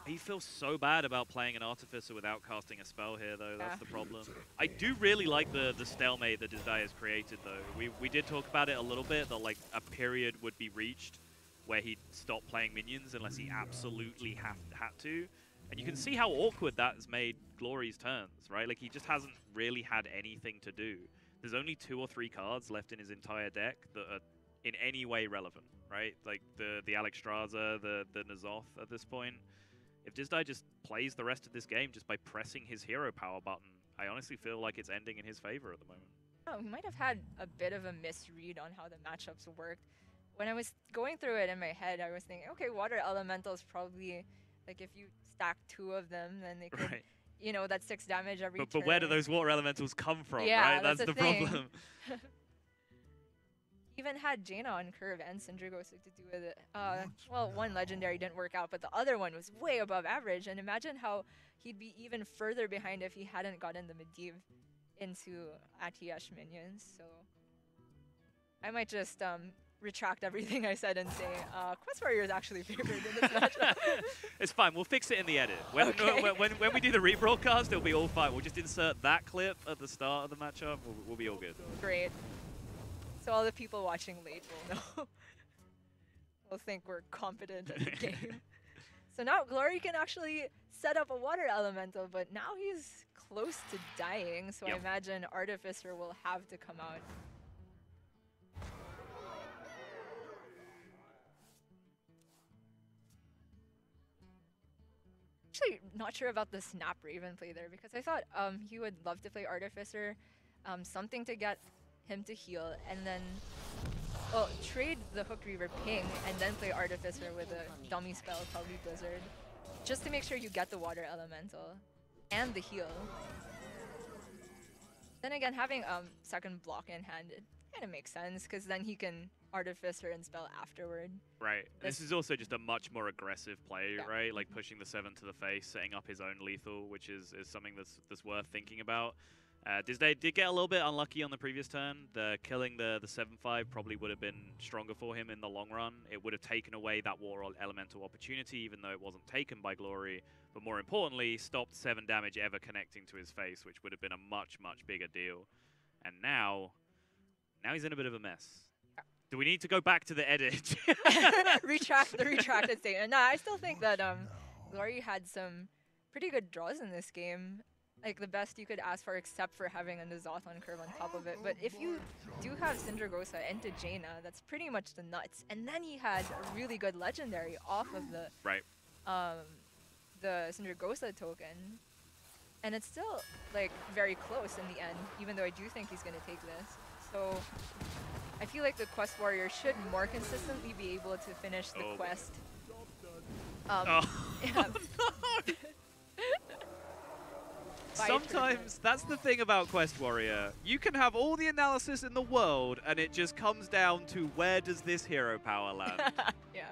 He feels so bad about playing an Artificer without casting a spell here, though. That's the problem. I do really like the stalemate that Disdai has created, though. We did talk about it a little bit, that like a period would be reached where he'd stop playing minions unless he absolutely had to. And you can see how awkward that has made Glory's turns, right? Like, he just hasn't really had anything to do. There's only 2 or 3 cards left in his entire deck that are in any way relevant, right? Like the Alexstrasza, the N'Zoth at this point. If Disdai just plays the rest of this game just by pressing his hero power button, I honestly feel like it's ending in his favor at the moment. Oh, he might have had a bit of a misread on how the matchups worked. When I was going through it in my head, I was thinking, okay, Water Elementals probably, like, if you stack 2 of them, then they could, right. You know, that's 6 damage every turn. But where do those Water Elementals come from, yeah, right? That's the problem. Even had Jaina on curve and Syndragosa to do with it. Well, one legendary didn't work out, but the other one was way above average. And imagine how he'd be even further behind if he hadn't gotten the Medivh into Atiyesh minions. So I might just retract everything I said and say Quest Warrior is actually favored in this matchup. It's fine. We'll fix it in the edit. When we do the rebroadcast, it'll be all fine. We'll just insert that clip at the start of the matchup. We'll be all good. Great. So all the people watching late will know. Will think we're competent at the game. So now Glory can actually set up a water elemental, but now he's close to dying, so I imagine Artificer will have to come out. Actually, not sure about the Snap Raven play there, because I thought he would love to play Artificer, something to get him to heal, and then trade the Hook Reaver ping, and then play Artificer with a dummy spell, probably Blizzard, just to make sure you get the Water Elemental and the heal. Then again, having second block in hand, it kind of makes sense, because then he can Artificer and spell afterward. Right. This is also just a much more aggressive play, right? Like pushing the 7 to the face, setting up his own lethal, which is something that's worth thinking about. Disdai did get a little bit unlucky on the previous turn. Killing the 7/5 probably would have been stronger for him in the long run. It would have taken away that War Elemental opportunity, even though it wasn't taken by Glory. But more importantly, stopped 7 damage ever connecting to his face, which would have been a much, much bigger deal. And now he's in a bit of a mess. Do we need to go back to the edit? Retract the retracted statement. No, I still think that Glory had some pretty good draws in this game. Like the best you could ask for, except for having a N'Zoth on curve on top of it. But if you do have Syndragosa into Jaina, that's pretty much the nuts. And then he had a really good legendary off of the the Syndragosa token. And it's still like very close in the end, even though I do think he's gonna take this. So I feel like the Quest Warrior should more consistently be able to finish the quest. Yeah. Sometimes that's the thing about Quest Warrior. You can have all the analysis in the world, and it just comes down to where does this hero power land? Yeah.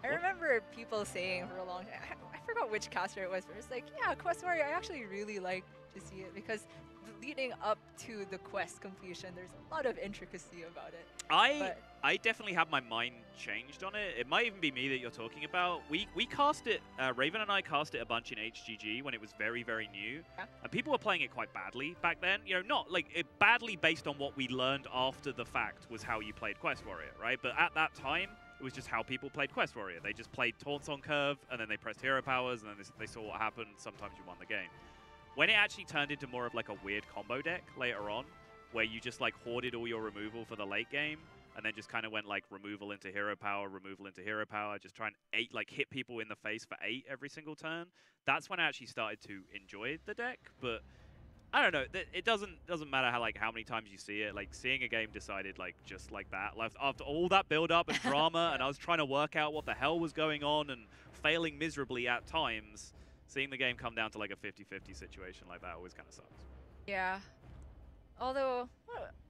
I remember people saying for a long time, I forgot which caster it was, but it's like, yeah, Quest Warrior, I actually really like to see it because leading up to the quest completion, there's a lot of intricacy about it. I definitely have my mind changed on it. It might even be me that you're talking about. We cast it, Raven and I cast it a bunch in HGG when it was very, very new. Yeah. And people were playing it quite badly back then. You know, not like it badly based on what we learned after the fact was how you played Quest Warrior, right? But at that time, it was just how people played Quest Warrior. They just played taunts on curve, and then they pressed hero powers, and then they saw what happened. Sometimes you won the game. When it actually turned into more of like a weird combo deck later on, where you just like hoarded all your removal for the late game, and then just kind of went like removal into hero power, just try and hit people in the face for 8 every single turn. That's when I actually started to enjoy the deck. But I don't know, it doesn't matter how many times you see it. Like seeing a game decided just like that, after all that build up and drama, and I was trying to work out what the hell was going on and failing miserably at times. Seeing the game come down to like a 50-50 situation like that always kind of sucks. Yeah. Although,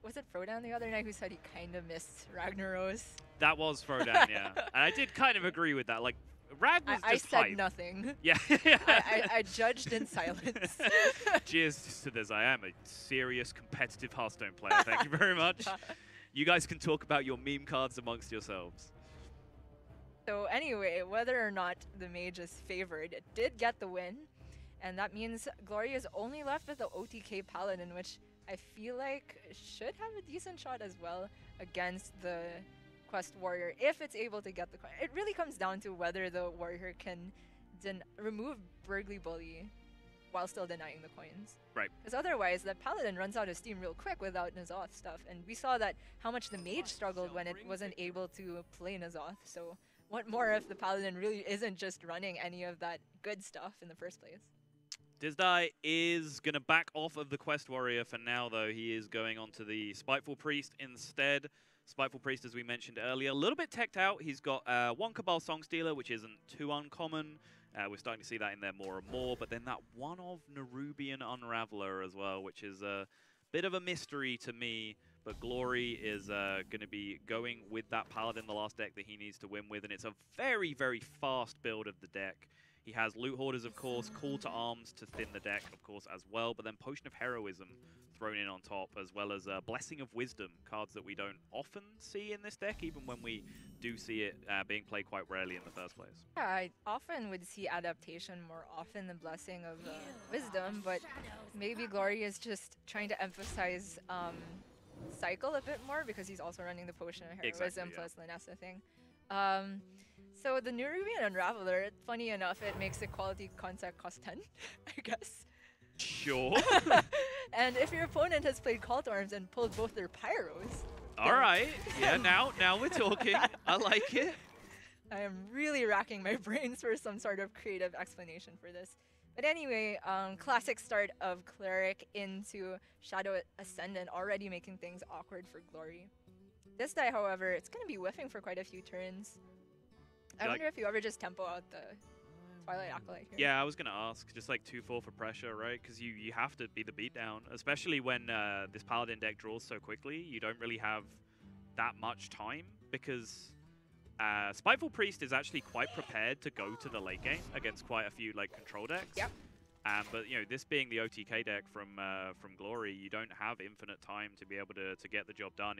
was it Frodan the other night who said he kind of missed Ragnaros? That was Frodan, yeah. And I did kind of agree with that. Like, Rag was just I said hype. Nothing. Yeah. I judged in silence. Cheers to this. I am a serious competitive Hearthstone player. Thank you very much. You guys can talk about your meme cards amongst yourselves. So anyway, whether or not the mage is favored, it did get the win. And that means Glory is only left with the OTK paladin, which I feel like should have a decent shot as well against the Quest Warrior if it's able to get the coin. It really comes down to whether the warrior can remove Burgly Bully while still denying the coins. Right. Because otherwise, the paladin runs out of steam real quick without N'Zoth stuff. And we saw that how much the mage struggled when it wasn't able to play N'Zoth. So what more if the paladin really isn't just running any of that good stuff in the first place? Disdai is going to back off of the Quest Warrior for now, though. He is going on to the Spiteful Priest instead. Spiteful Priest, as we mentioned earlier, a little bit teched out. He's got one Cabal Songstealer, which isn't too uncommon. We're starting to see that in there more and more. But then that one of Nerubian Unraveler as well, which is a bit of a mystery to me. But Glory is going to be going with that Paladin, the last deck that he needs to win with. And it's a very, very fast build of the deck. He has Loot Hoarders, of course, Call to Arms to thin the deck, of course, as well. But then Potion of Heroism thrown in on top, as well as Blessing of Wisdom, cards that we don't often see in this deck, even when we do see it being played quite rarely in the first place. Yeah, I often would see Adaptation more often than Blessing of Wisdom, but maybe Glory is just trying to emphasize Cycle a bit more because he's also running the Potion of Heroism plus Linessa thing. So the Nerubian Unraveler, funny enough, it makes the quality concept cost 10, I guess. Sure. And if your opponent has played Call to Arms and pulled both their Pyros... All right. Yeah, now we're talking. I like it. I am really racking my brains for some sort of creative explanation for this. But anyway, classic start of Cleric into Shadow Ascendant, already making things awkward for Glory. This die, however, it's going to be whiffing for quite a few turns. I wonder if you ever just tempo out the Twilight Acolyte here. Yeah, I was going to ask, just like 2-4 for pressure, right? Because you have to be the beatdown, especially when this Paladin deck draws so quickly. You don't really have that much time because Spiteful Priest is actually quite prepared to go to the late game against quite a few like control decks. Yep. But you know, this being the OTK deck from Glory, you don't have infinite time to be able to get the job done.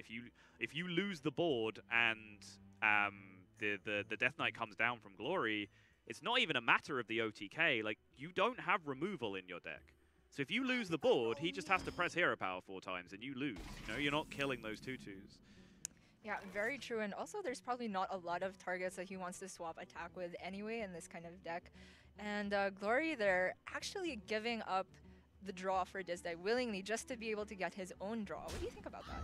If you lose the board and the Death Knight comes down from Glory, it's not even a matter of the OTK. Like, you don't have removal in your deck. So if you lose the board, he just has to press Hero Power 4 times and you lose. You know, you're not killing those 2/2s. Yeah, very true. And also, there's probably not a lot of targets that he wants to swap attack with anyway in this kind of deck. And Glory, they're actually giving up the draw for Disdai willingly just to be able to get his own draw. What do you think about that?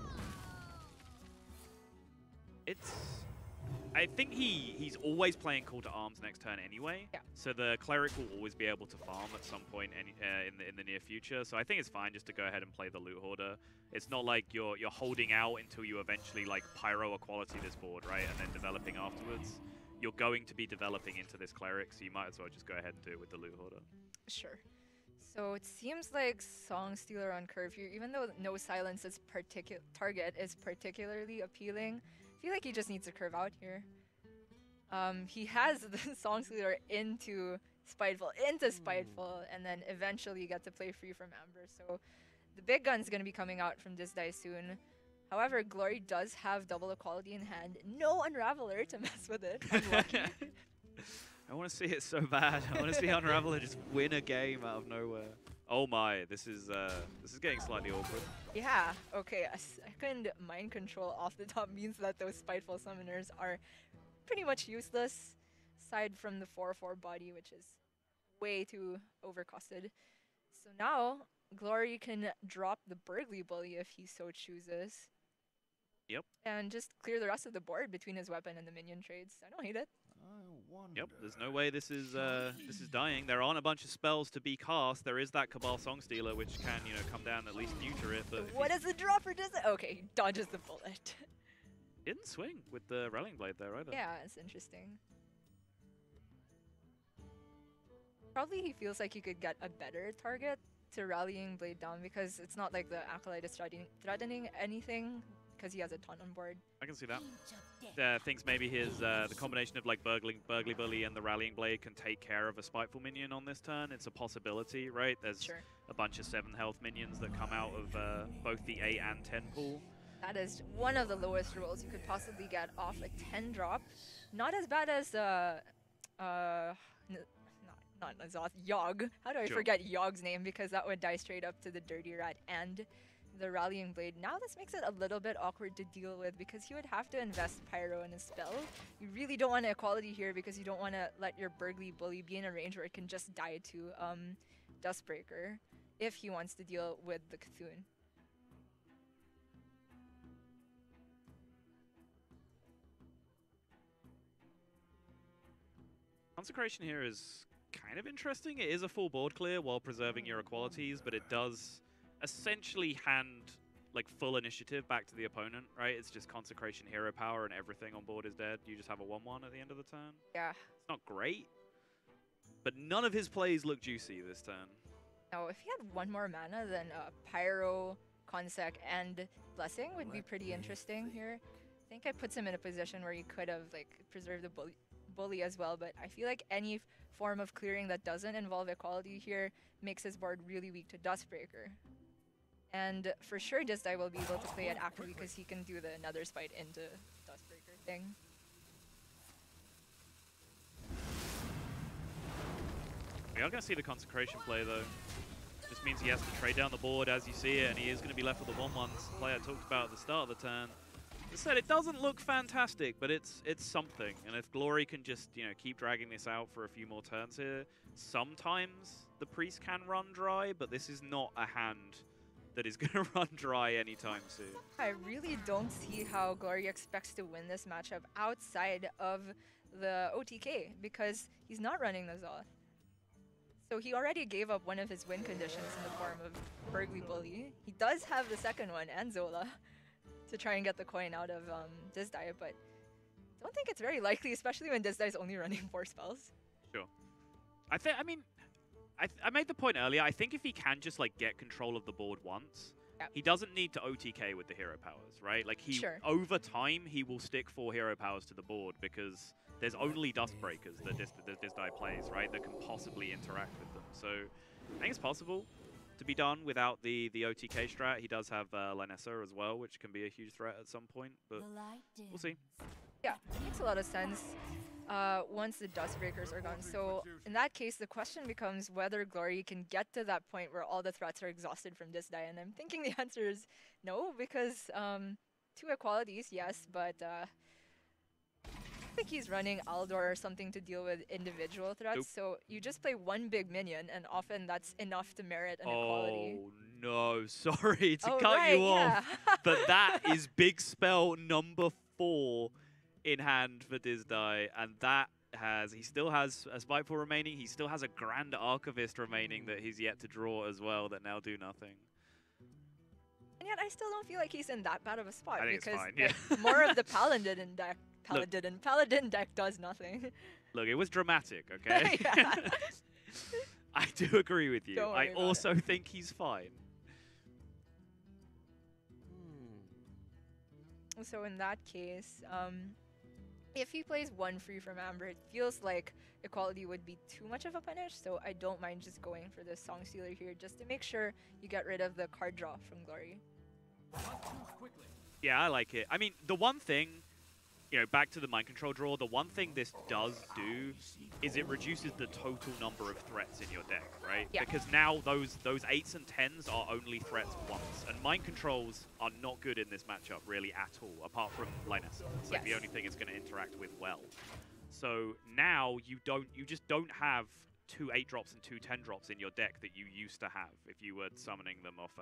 I think he's always playing Call to Arms next turn anyway. Yeah. So the Cleric will always be able to farm at some point in the near future. So I think it's fine just to go ahead and play the Loot Hoarder. It's not like you're holding out until you eventually like Pyro Equality this board, right? And then developing afterwards. You're going to be developing into this Cleric, so you might as well just go ahead and do it with the Loot Hoarder. Sure. So it seems like Song Stealer on curve here, even though no silence is target is particularly appealing. I feel like he just needs to curve out here. He has the Song Stealer into Spiteful, and then eventually you get to play free from Amber. So the big gun's gonna be coming out from Disdai soon. However, Glory does have double equality in hand. No Unraveler to mess with it. Unlucky. I want to see it so bad. I want to see Unraveler just win a game out of nowhere. Oh my, this is getting slightly awkward. Yeah, okay, a second mind control off the top means that those Spiteful Summoners are pretty much useless, aside from the 4/4 body, which is way too overcosted. So now, Glory can drop the Burgly Bully if he so chooses. Yep. And just clear the rest of the board between his weapon and the minion trades. I don't hate it. Yep, there's no way this is dying. There aren't a bunch of spells to be cast. There is that Cabal Song Stealer, which can, you know, come down and at least future it. But what is the dropper? Does it? Okay, he dodges the bullet. Didn't swing with the Rallying Blade there either. Yeah, it's interesting. Probably he feels like he could get a better target to Rallying Blade down because it's not like the Acolyte is threatening anything because he has a ton on board. I can see that. Thinks maybe his the combination of like Burgly Bully and the Rallying Blade can take care of a Spiteful minion on this turn. It's a possibility, right? There's a bunch of 7 health minions that come out of both the 8 and 10 pool. That is one of the lowest rolls you could possibly get off a 10 drop. Not as bad as not Azoth, Yogg. How do I forget Yogg's name? Because that would die straight up to the Dirty Rat and the Rallying Blade. Now this makes it a little bit awkward to deal with because he would have to invest Pyro in his spell. You really don't want equality here because you don't want to let your Burgly Bully be in a range where it can just die to Dustbreaker if he wants to deal with the Cthulhu. Consecration here is kind of interesting. It is a full board clear while preserving your equalities, but it does essentially hand like full initiative back to the opponent, right? It's just Consecration hero power and everything on board is dead. You just have a 1/1 at the end of the turn. Yeah. It's not great, but none of his plays look juicy this turn. No, if he had one more mana, then Pyro, Consec, and Blessing would be pretty interesting here. I think it puts him in a position where he could have like preserved the bully as well, but I feel like any form of clearing that doesn't involve equality here makes his board really weak to Dustbreaker. And for sure Disdai will be able to play it actively because he can do the Nether Spite into Dustbreaker thing. We are going to see the Consecration play though. Just means he has to trade down the board as you see it, and he is going to be left with the 1/1 play I talked about at the start of the turn. As I said, it doesn't look fantastic, but it's something. And if Glory can just, you know, keep dragging this out for a few more turns here, sometimes the Priest can run dry, but this is not a hand that is going to run dry anytime soon. I really don't see how Glory expects to win this matchup outside of the OTK because he's not running the Zoth. So he already gave up one of his win conditions in the form of Burgly Bully. He does have the second one and Zola to try and get the coin out of Disdai, but I don't think it's very likely, especially when Disdai is only running 4 spells. Sure. I made the point earlier, I think if he can just like get control of the board once, he doesn't need to OTK with the hero powers, right? Like over time, he will stick 4 hero powers to the board because there's only Dustbreakers that Disdai plays, right, that can possibly interact with them. So I think it's possible to be done without the OTK strat. He does have Lanessa as well, which can be a huge threat at some point, but we'll see. Yeah, makes a lot of sense once the Dustbreakers are gone. So in that case, the question becomes whether Glory can get to that point where all the threats are exhausted from Disdai, and I'm thinking the answer is no, because 2 equalities, yes, but I think he's running Aldor or something to deal with individual threats, so you just play 1 big minion, and often that's enough to merit an equality. Oh no, sorry to cut you off, but that is big spell number 4 in hand for Disdai, and that he still has a Spiteful remaining. He still has a Grand Archivist remaining that he's yet to draw as well that now do nothing. And yet I still don't feel like he's in that bad of a spot I think because it's fine, like, more of the Paladin deck does nothing. Look, it was dramatic, okay? Yeah. I do agree with you. Don't worry I about also think he's fine. So in that case, if he plays one free from Amber, it feels like equality would be too much of a punish, so I don't mind just going for the Song Stealer here, just to make sure you get rid of the card draw from Glory. Yeah, I like it. I mean, the one thing, you know, back to the mind control draw, the one thing this does do is it reduces the total number of threats in your deck, right? Yeah. Because now those 8s and 10s are only threats once, and mind controls are not good in this matchup really at all, apart from Linus. It's like the only thing it's going to interact with well. So now you just don't have 2 8-drops and 2 10-drops in your deck that you used to have if you were summoning them off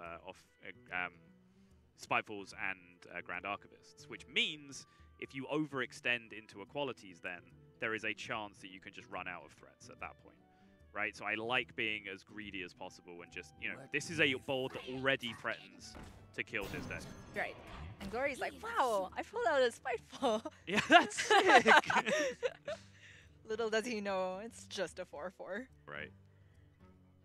Spitefuls and Grand Archivists, which means if you overextend into equalities, then there is a chance that you can just run out of threats at that point, right? So I like being as greedy as possible and just, you know, this is a board that already threatens to kill Disdai. Right. And Glory's like, wow, I pulled out a Spiteful. Yeah, that's sick. Little does he know, it's just a 4/4. Right.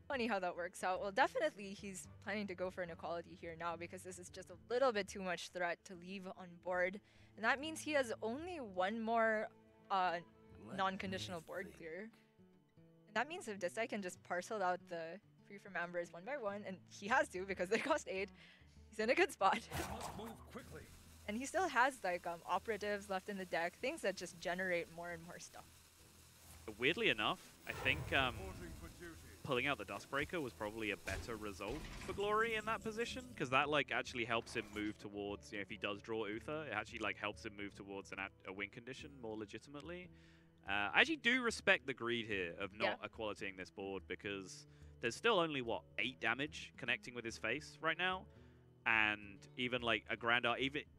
Funny how that works out. Well, definitely he's planning to go for an equality here now because this is just a little bit too much threat to leave on board. And that means he has only one more non-conditional board clear. And that means if Disdai can just parcel out the free from Ambers one by one, and he has to because they cost 8, he's in a good spot. And he still has like operatives left in the deck, things that just generate more and more stuff. Weirdly enough, I think pulling out the Duskbreaker was probably a better result for Glory in that position, because that like actually helps him move towards, you know, if he does draw Uther, it actually like helps him move towards a win condition more legitimately. I actually do respect the greed here of not equalitying this board, because there's still only, what, 8 damage connecting with his face right now, and even like a Grand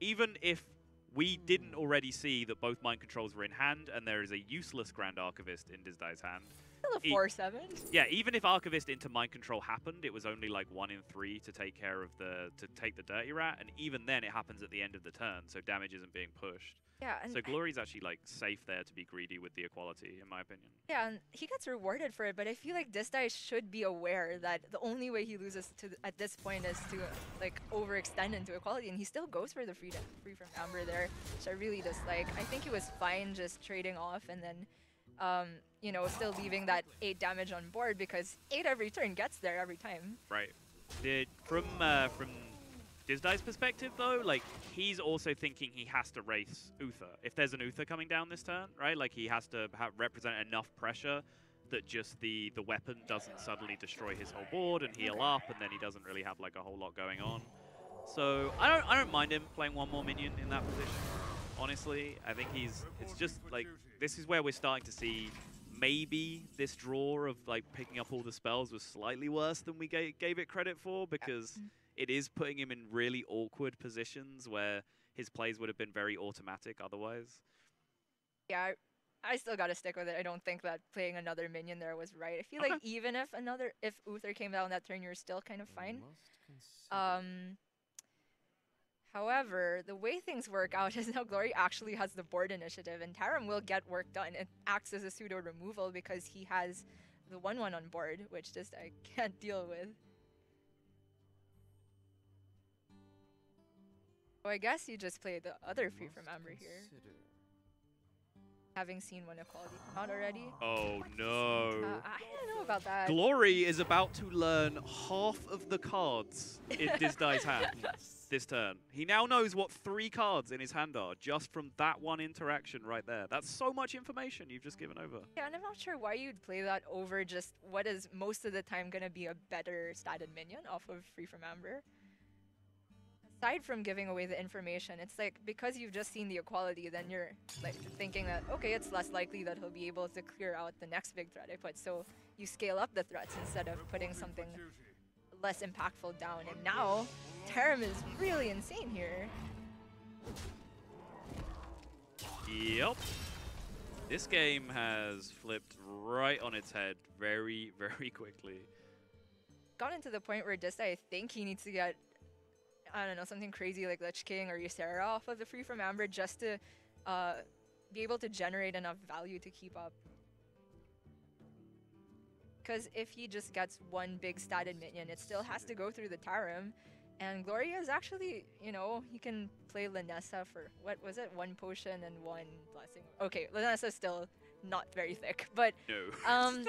even if we didn't already see that both mind controls were in hand and there is a useless Grand Archivist in Disdai's hand. Still a 4/7. Yeah, even if Archivist into mind control happened, it was only like 1 in 3 to take care of to take the Dirty Rat, and even then it happens at the end of the turn, so damage isn't being pushed. Yeah, and so Glory's actually like safe there to be greedy with the equality, in my opinion. Yeah, and he gets rewarded for it, but I feel like Disdai should be aware that the only way he loses at this point is to like overextend into equality, and he still goes for the free from Amber there, which I really dislike. I think he was fine just trading off and then you know, still leaving that 8 damage on board, because 8 every turn gets there every time. Right. From Disdai's perspective, though, like, he's also thinking he has to race Uther. If there's an Uther coming down this turn, right, like, he has to represent enough pressure that just the weapon doesn't suddenly destroy his whole board and heal up, and then he doesn't really have, like, a whole lot going on. So, I don't mind him playing one more minion in that position, honestly. I think it's just, like, this is where we're starting to see maybe this draw of, like, picking up all the spells was slightly worse than we gave it credit for, because it is putting him in really awkward positions where his plays would have been very automatic otherwise. Yeah, I still gotta stick with it. I don't think that playing another minion there was right. I feel like even if Uther came down that turn, you're still kind of fine. However, the way things work out is now Glory actually has the board initiative, and Taram will get work done. It acts as a pseudo removal because he has the 1/1 on board, which just I can't deal with. So I guess you just play the other free from Amber here. Having seen one equality come out already. Oh no. I don't know about that. Glory is about to learn half of the cards in Disdai's hand this turn. He now knows what 3 cards in his hand are just from that one interaction right there. That's so much information you've just given over. Yeah, and I'm not sure why you'd play that over just what is most of the time going to be a better statted minion off of Free from Amber. Aside from giving away the information, it's like, because you've just seen the equality, then you're like thinking that, okay, it's less likely that he'll be able to clear out the next big threat I put. So you scale up the threats instead of putting something less impactful down. And now, Taram is really insane here. Yep. This game has flipped right on its head very, very quickly. Gotten to the point where Disdai, I think he needs to get, I don't know, something crazy like Lich King or Ysera off of the Free from Amber just to be able to generate enough value to keep up. Because if he just gets one big statted minion, it still has to go through the Tarim. And Gloria is actually, you know, he can play Lanessa for, what was it, 1 potion and 1 blessing. Okay, Lanessa's still not very thick, but No.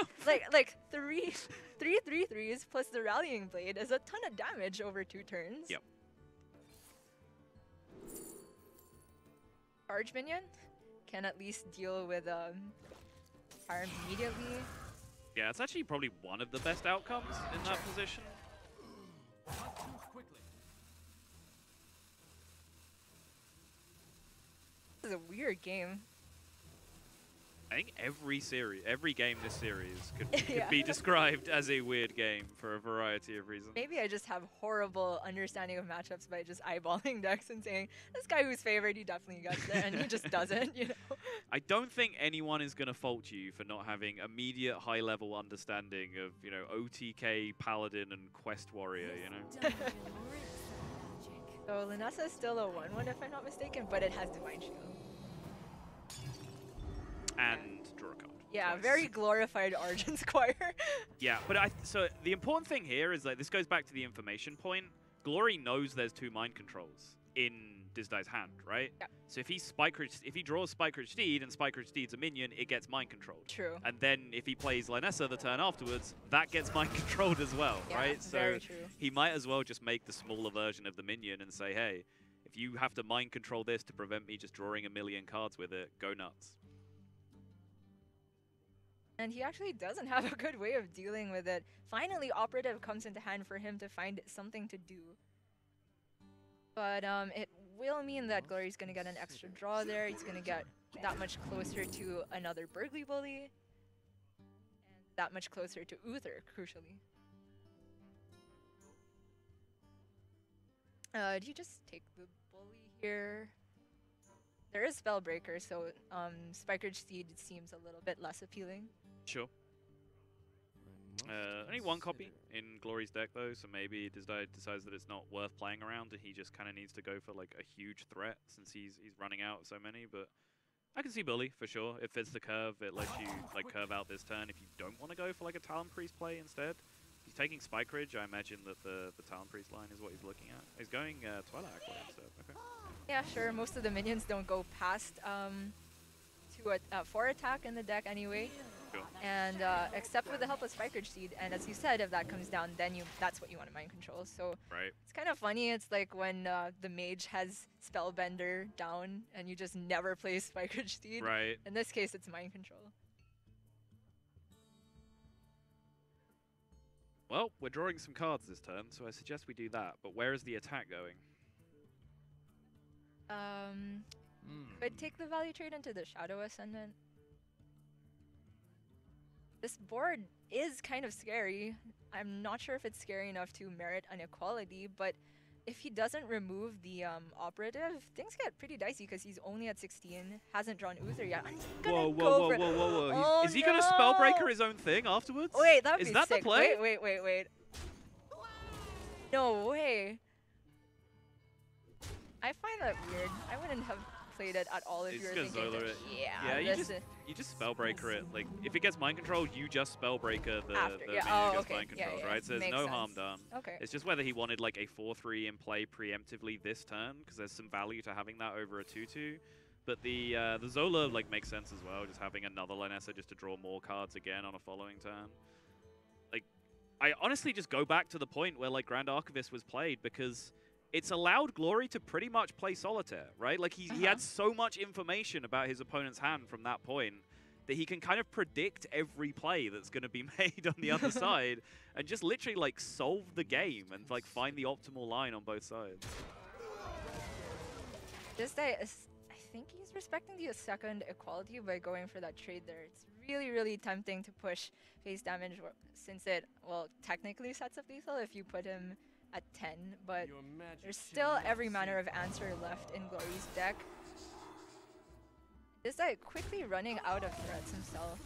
like three 3/3s plus the Rallying Blade is a ton of damage over 2 turns. Yep. Charge minion can at least deal with Tarim immediately. Yeah, it's actually probably one of the best outcomes in that position. This is a weird game. I think every game this series could Yeah. be described as a weird game for a variety of reasons. Maybe I just have horrible understanding of matchups by just eyeballing decks and saying, this guy who's favored, he definitely gets there, and he just doesn't, you know? I don't think anyone is going to fault you for not having immediate high-level understanding of, you know, OTK, Paladin, and Quest Warrior, you know? So Lanessa is still a 1/1 if I'm not mistaken, but it has Divine Shield. And draw a card. Yeah, twice. very glorified Argent Squire. Yeah, but so the important thing here is that this goes back to the information point. Glory knows there's 2 mind controls in Disdai's hand, right? Yeah. So if he draws Spike Ridge Steed and Spike Ridge Steed's a minion, it gets mind controlled. True. And then if he plays Lanessa the turn afterwards, that gets mind controlled as well, Yeah, right? very So true. he might as well just make the smaller version of the minion and say, hey, if you have to mind control this to prevent me just drawing a million cards with it, go nuts. And he actually doesn't have a good way of dealing with it. Finally, Operative comes into hand for him to find something to do. But it will mean that Glory's going to get an extra draw there. He's going to get that much closer to another Burgly Bully. And that much closer to Uther, crucially. Do you just take the Bully here? There is Spellbreaker, so Spike Ridge Steed seems a little bit less appealing. Sure. Only 1 copy in Glory's deck, though, so maybe Disdai decides that it's not worth playing around, and he just kind of needs to go for like a huge threat since he's running out of so many. But I can see Bully for sure. It fits the curve. It lets you like curve out this turn if you don't want to go for like a Talon Priest play instead. If he's taking Spike Ridge, I imagine that the Talon Priest line is what he's looking at. He's going Twilight Acolyte instead. Okay. Yeah, sure. Most of the minions don't go past 4 attack in the deck anyway. Sure. And except with the help of Spike Ridge Seed, and as you said, if that comes down, then that's what you want to mind control. So Right. it's kind of funny. It's like when the mage has Spellbender down, and you just never play Spike Ridge Seed. Right. In this case, it's mind control. Well, we're drawing some cards this turn, so I suggest we do that. But where is the attack going? Could take the value trade into the Shadow Ascendant. This board is kind of scary. I'm not sure if it's scary enough to merit an equality, but if he doesn't remove the operative, things get pretty dicey because he's only at 16, hasn't drawn Uther yet. I'm gonna go for it. Whoa. Oh, Is he going to Spellbreaker his own thing afterwards? Wait, that would Is be that sick. the play? Wait. No way. I find that weird. I wouldn't have played it at all if He's you were gonna thinking Zola that- it. Yeah, Yeah, this you just Spellbreaker it. Like, if it gets mind controlled, you just Spellbreaker the After, minion yeah. gets Oh, okay. mind Yeah, controlled, yeah. right? So there's Makes no sense. harm done. Okay. It's just whether he wanted like a 4/3 in play preemptively this turn, because there's some value to having that over a 2/2. But the Zola like makes sense as well, just having another Lanessa just to draw more cards again on a following turn. Like, I honestly just go back to the point where like Grand Archivist was played, because it's allowed Glory to pretty much play Solitaire, right? Like, he had so much information about his opponent's hand from that point that he can kind of predict every play that's going to be made on the other side and just literally, like, solve the game and, like, find the optimal line on both sides. Disdai is, I think he's respecting the second equality by going for that trade there. It's really, really tempting to push face damage since it, well, technically sets up lethal if you put him at 10, but there's still every manner of answer left in Glory's deck. Disdai quickly running out of threats himself.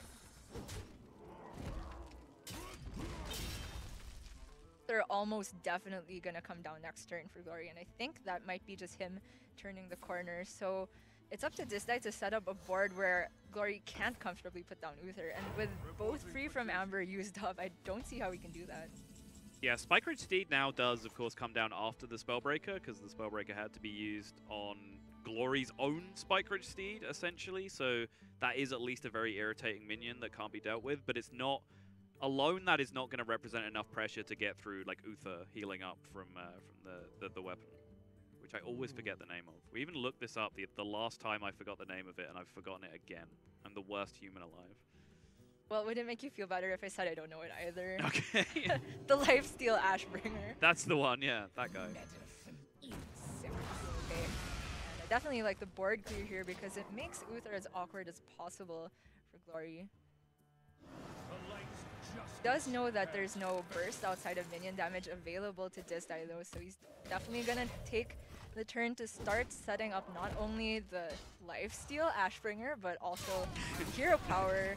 They're almost definitely gonna come down next turn for Glory, and I think that might be just him turning the corner. So it's up to Disdai to set up a board where Glory can't comfortably put down Uther, and with both Free from Amber used up, I don't see how he can do that. Yeah, Spikeridge Steed now does, of course, come down after the Spellbreaker, because the Spellbreaker had to be used on Glory's own Spikeridge Steed, essentially. So that is at least a very irritating minion that can't be dealt with, but it's not... Alone, that is not going to represent enough pressure to get through, like, Uther healing up from the weapon, which I always forget the name of. We even looked this up the last time I forgot the name of it, and I've forgotten it again. I'm the worst human alive. Well, would it make you feel better if I said I don't know it either? Okay. The Lifesteal Ashbringer. That's the one, yeah, that guy. Okay. And I definitely like the board clear here because it makes Uther as awkward as possible for Glory. He does know that there's no burst outside of minion damage available to Disdai though, so he's definitely gonna take the turn to start setting up not only the Lifesteal Ashbringer, but also Hero Power,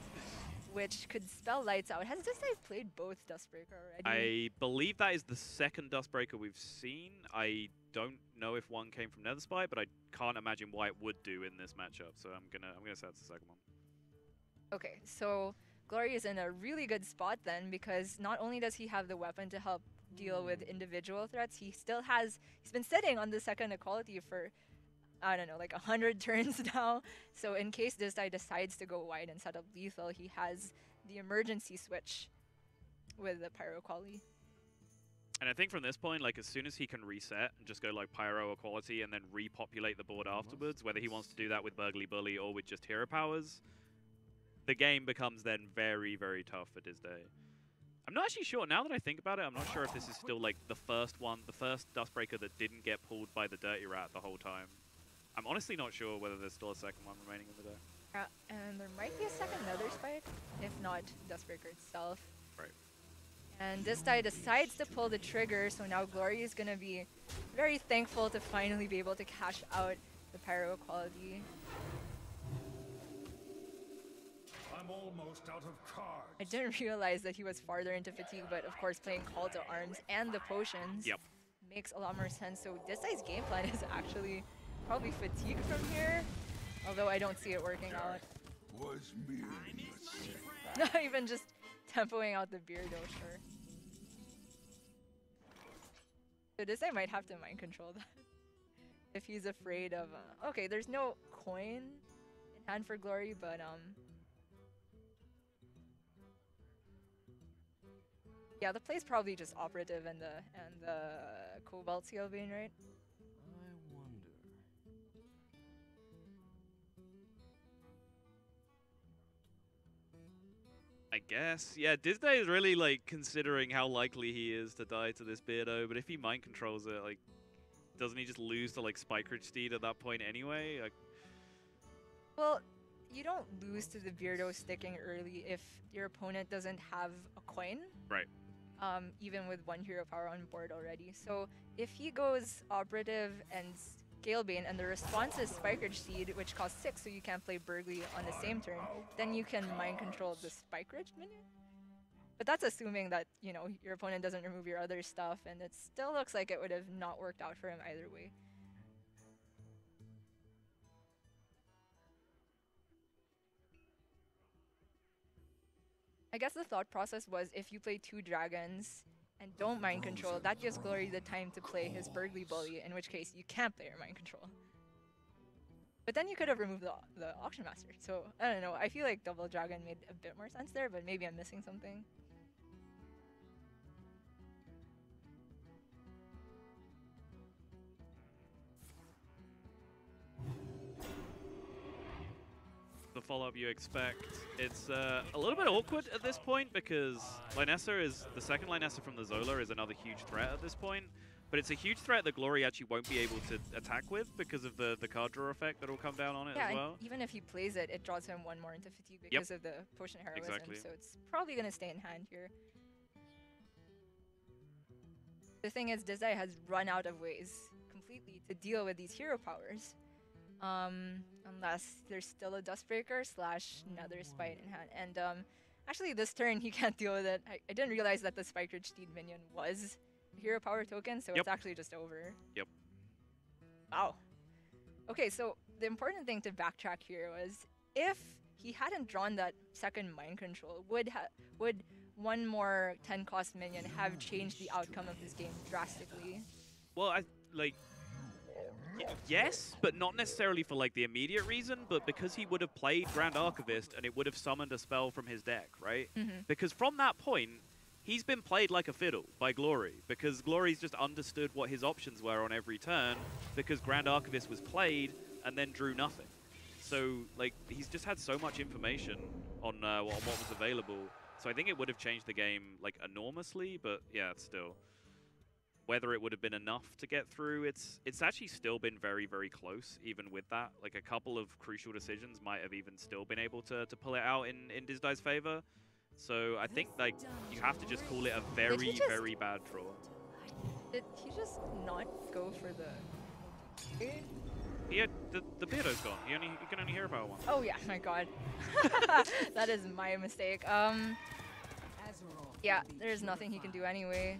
which could spell Lights Out. Has Disdai played both Dustbreaker already? I believe that is the second Dustbreaker we've seen. I don't know if one came from Netherspite, but I can't imagine why it would do in this matchup. So I'm gonna say it's the second one. Okay, so Glory is in a really good spot then, because not only does he have the weapon to help deal with individual threats, he's been sitting on the second equality for, I don't know, like 100 turns now. So in case Disdai decides to go wide and set up lethal, he has the emergency switch with the Pyro Equality. And I think from this point, like, as soon as he can reset and just go like Pyro Equality and then repopulate the board afterwards, whether he wants to do that with Burgly Bully or with just Hero Powers, the game becomes then very, very tough for Disdai. I'm not actually sure, now that I think about it, I'm not sure if this is still like the first Dustbreaker that didn't get pulled by the Dirty Rat the whole time. I'm honestly not sure whether there's still a second one remaining in the deck. And there might be a second Netherspite, if not Dustbreaker itself. Right. And Disdai decides to pull the trigger, so now Glory is going to be very thankful to finally be able to cash out the Pyro Equality. I'm almost out of cards. I didn't realize that he was farther into Fatigue, but of course playing Call to Arms and the potions makes a lot more sense. So Disdai's game plan is actually probably Fatigue from here, although I don't see it working out. Was merely a set. Not even just tempoing out the Beardo, sure. So Disdai might have to mind control that if he's afraid of... okay, there's no coin in hand for Glory, but yeah, the play's probably just Operative and the Cobalt Sealbane, right? I wonder. I guess. Yeah, Disdai is really, like, considering how likely he is to die to this Beardo, but if he mind controls it, like, doesn't he just lose to, like, Spikeridge Steed at that point anyway? Like, well, you don't lose to the Beardo sticking early if your opponent doesn't have a coin. right. Even with one hero power on board already. So if he goes Operative and Scalebane and the response is Spikeridge Seed, which costs 6, so you can't play Burgly on the same turn, then you can mind control the Spikeridge minion. But that's assuming that, you know, your opponent doesn't remove your other stuff, and it still looks like it would have not worked out for him either way. I guess the thought process was if you play 2 dragons and don't mind control, that gives Glory the time to play his Burgly Bully, in which case you can't play your mind control. But then you could have removed the Auction Master. So, I don't know, I feel like Double Dragon made a bit more sense there, but maybe I'm missing something. The follow-up you expect. It's a little bit awkward at this point because Lynessa is the second Lynessa from the Zola is another huge threat at this point, but it's a huge threat that Glory actually won't be able to attack with because of the card draw effect that will come down on it as well. And even if he plays it, it draws him 1 more into Fatigue because of the Potion Heroism, Exactly. So it's probably going to stay in hand here. The thing is, Disdai has run out of ways completely to deal with these hero powers. Unless there's still a Dustbreaker slash Nether Spite in hand. And actually this turn he can't deal with it. I didn't realize that the Spike Ridge Steed minion was a hero power token, so it's actually just over. Yep. Wow. Okay, so the important thing to backtrack here was if he hadn't drawn that second mind control, would one more 10 cost minion have changed the outcome of this game drastically? Well, yes, but not necessarily for like the immediate reason, but because he would have played Grand Archivist and it would have summoned a spell from his deck, right? Because from that point, he's been played like a fiddle by Glory, because Glory's just understood what his options were on every turn, because Grand Archivist was played and then drew nothing. So, like, he's just had so much information on what was available. So I think it would have changed the game, like, enormously, but yeah, it's still. Whether it would have been enough to get through, it's actually still been very, very close, even with that. Like, a couple of crucial decisions might have even still been able to pull it out in Disdai's favor. So I think, like, you have to just call it a very, very bad draw. Did he just not go for the... He had, the Beardo's gone. You can only hear about one. Oh yeah, my god. That is my mistake. Yeah, there's nothing he can do anyway.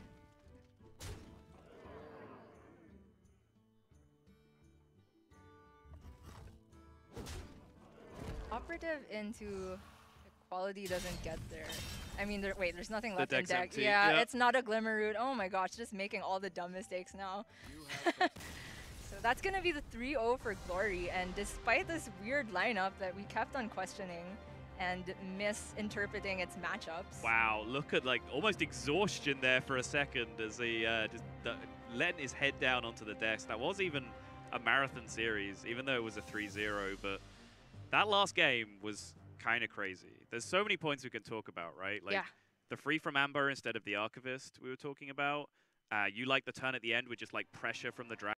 Operative into quality doesn't get there. I mean, there's nothing left in deck. Empty. Yeah, it's not a Glimmer Root. Oh my gosh, just making all the dumb mistakes now. So that's gonna be the 3-0 for Glory, and despite this weird lineup that we kept on questioning and misinterpreting its matchups. Wow, look at like almost exhaustion there for a second as he just letting his head down onto the desk. That was even a marathon series, even though it was a 3-0, but that last game was kind of crazy. There's so many points we can talk about, right? Like the free from Amber instead of the Archivist we were talking about. You like the turn at the end with just like pressure from the dragon.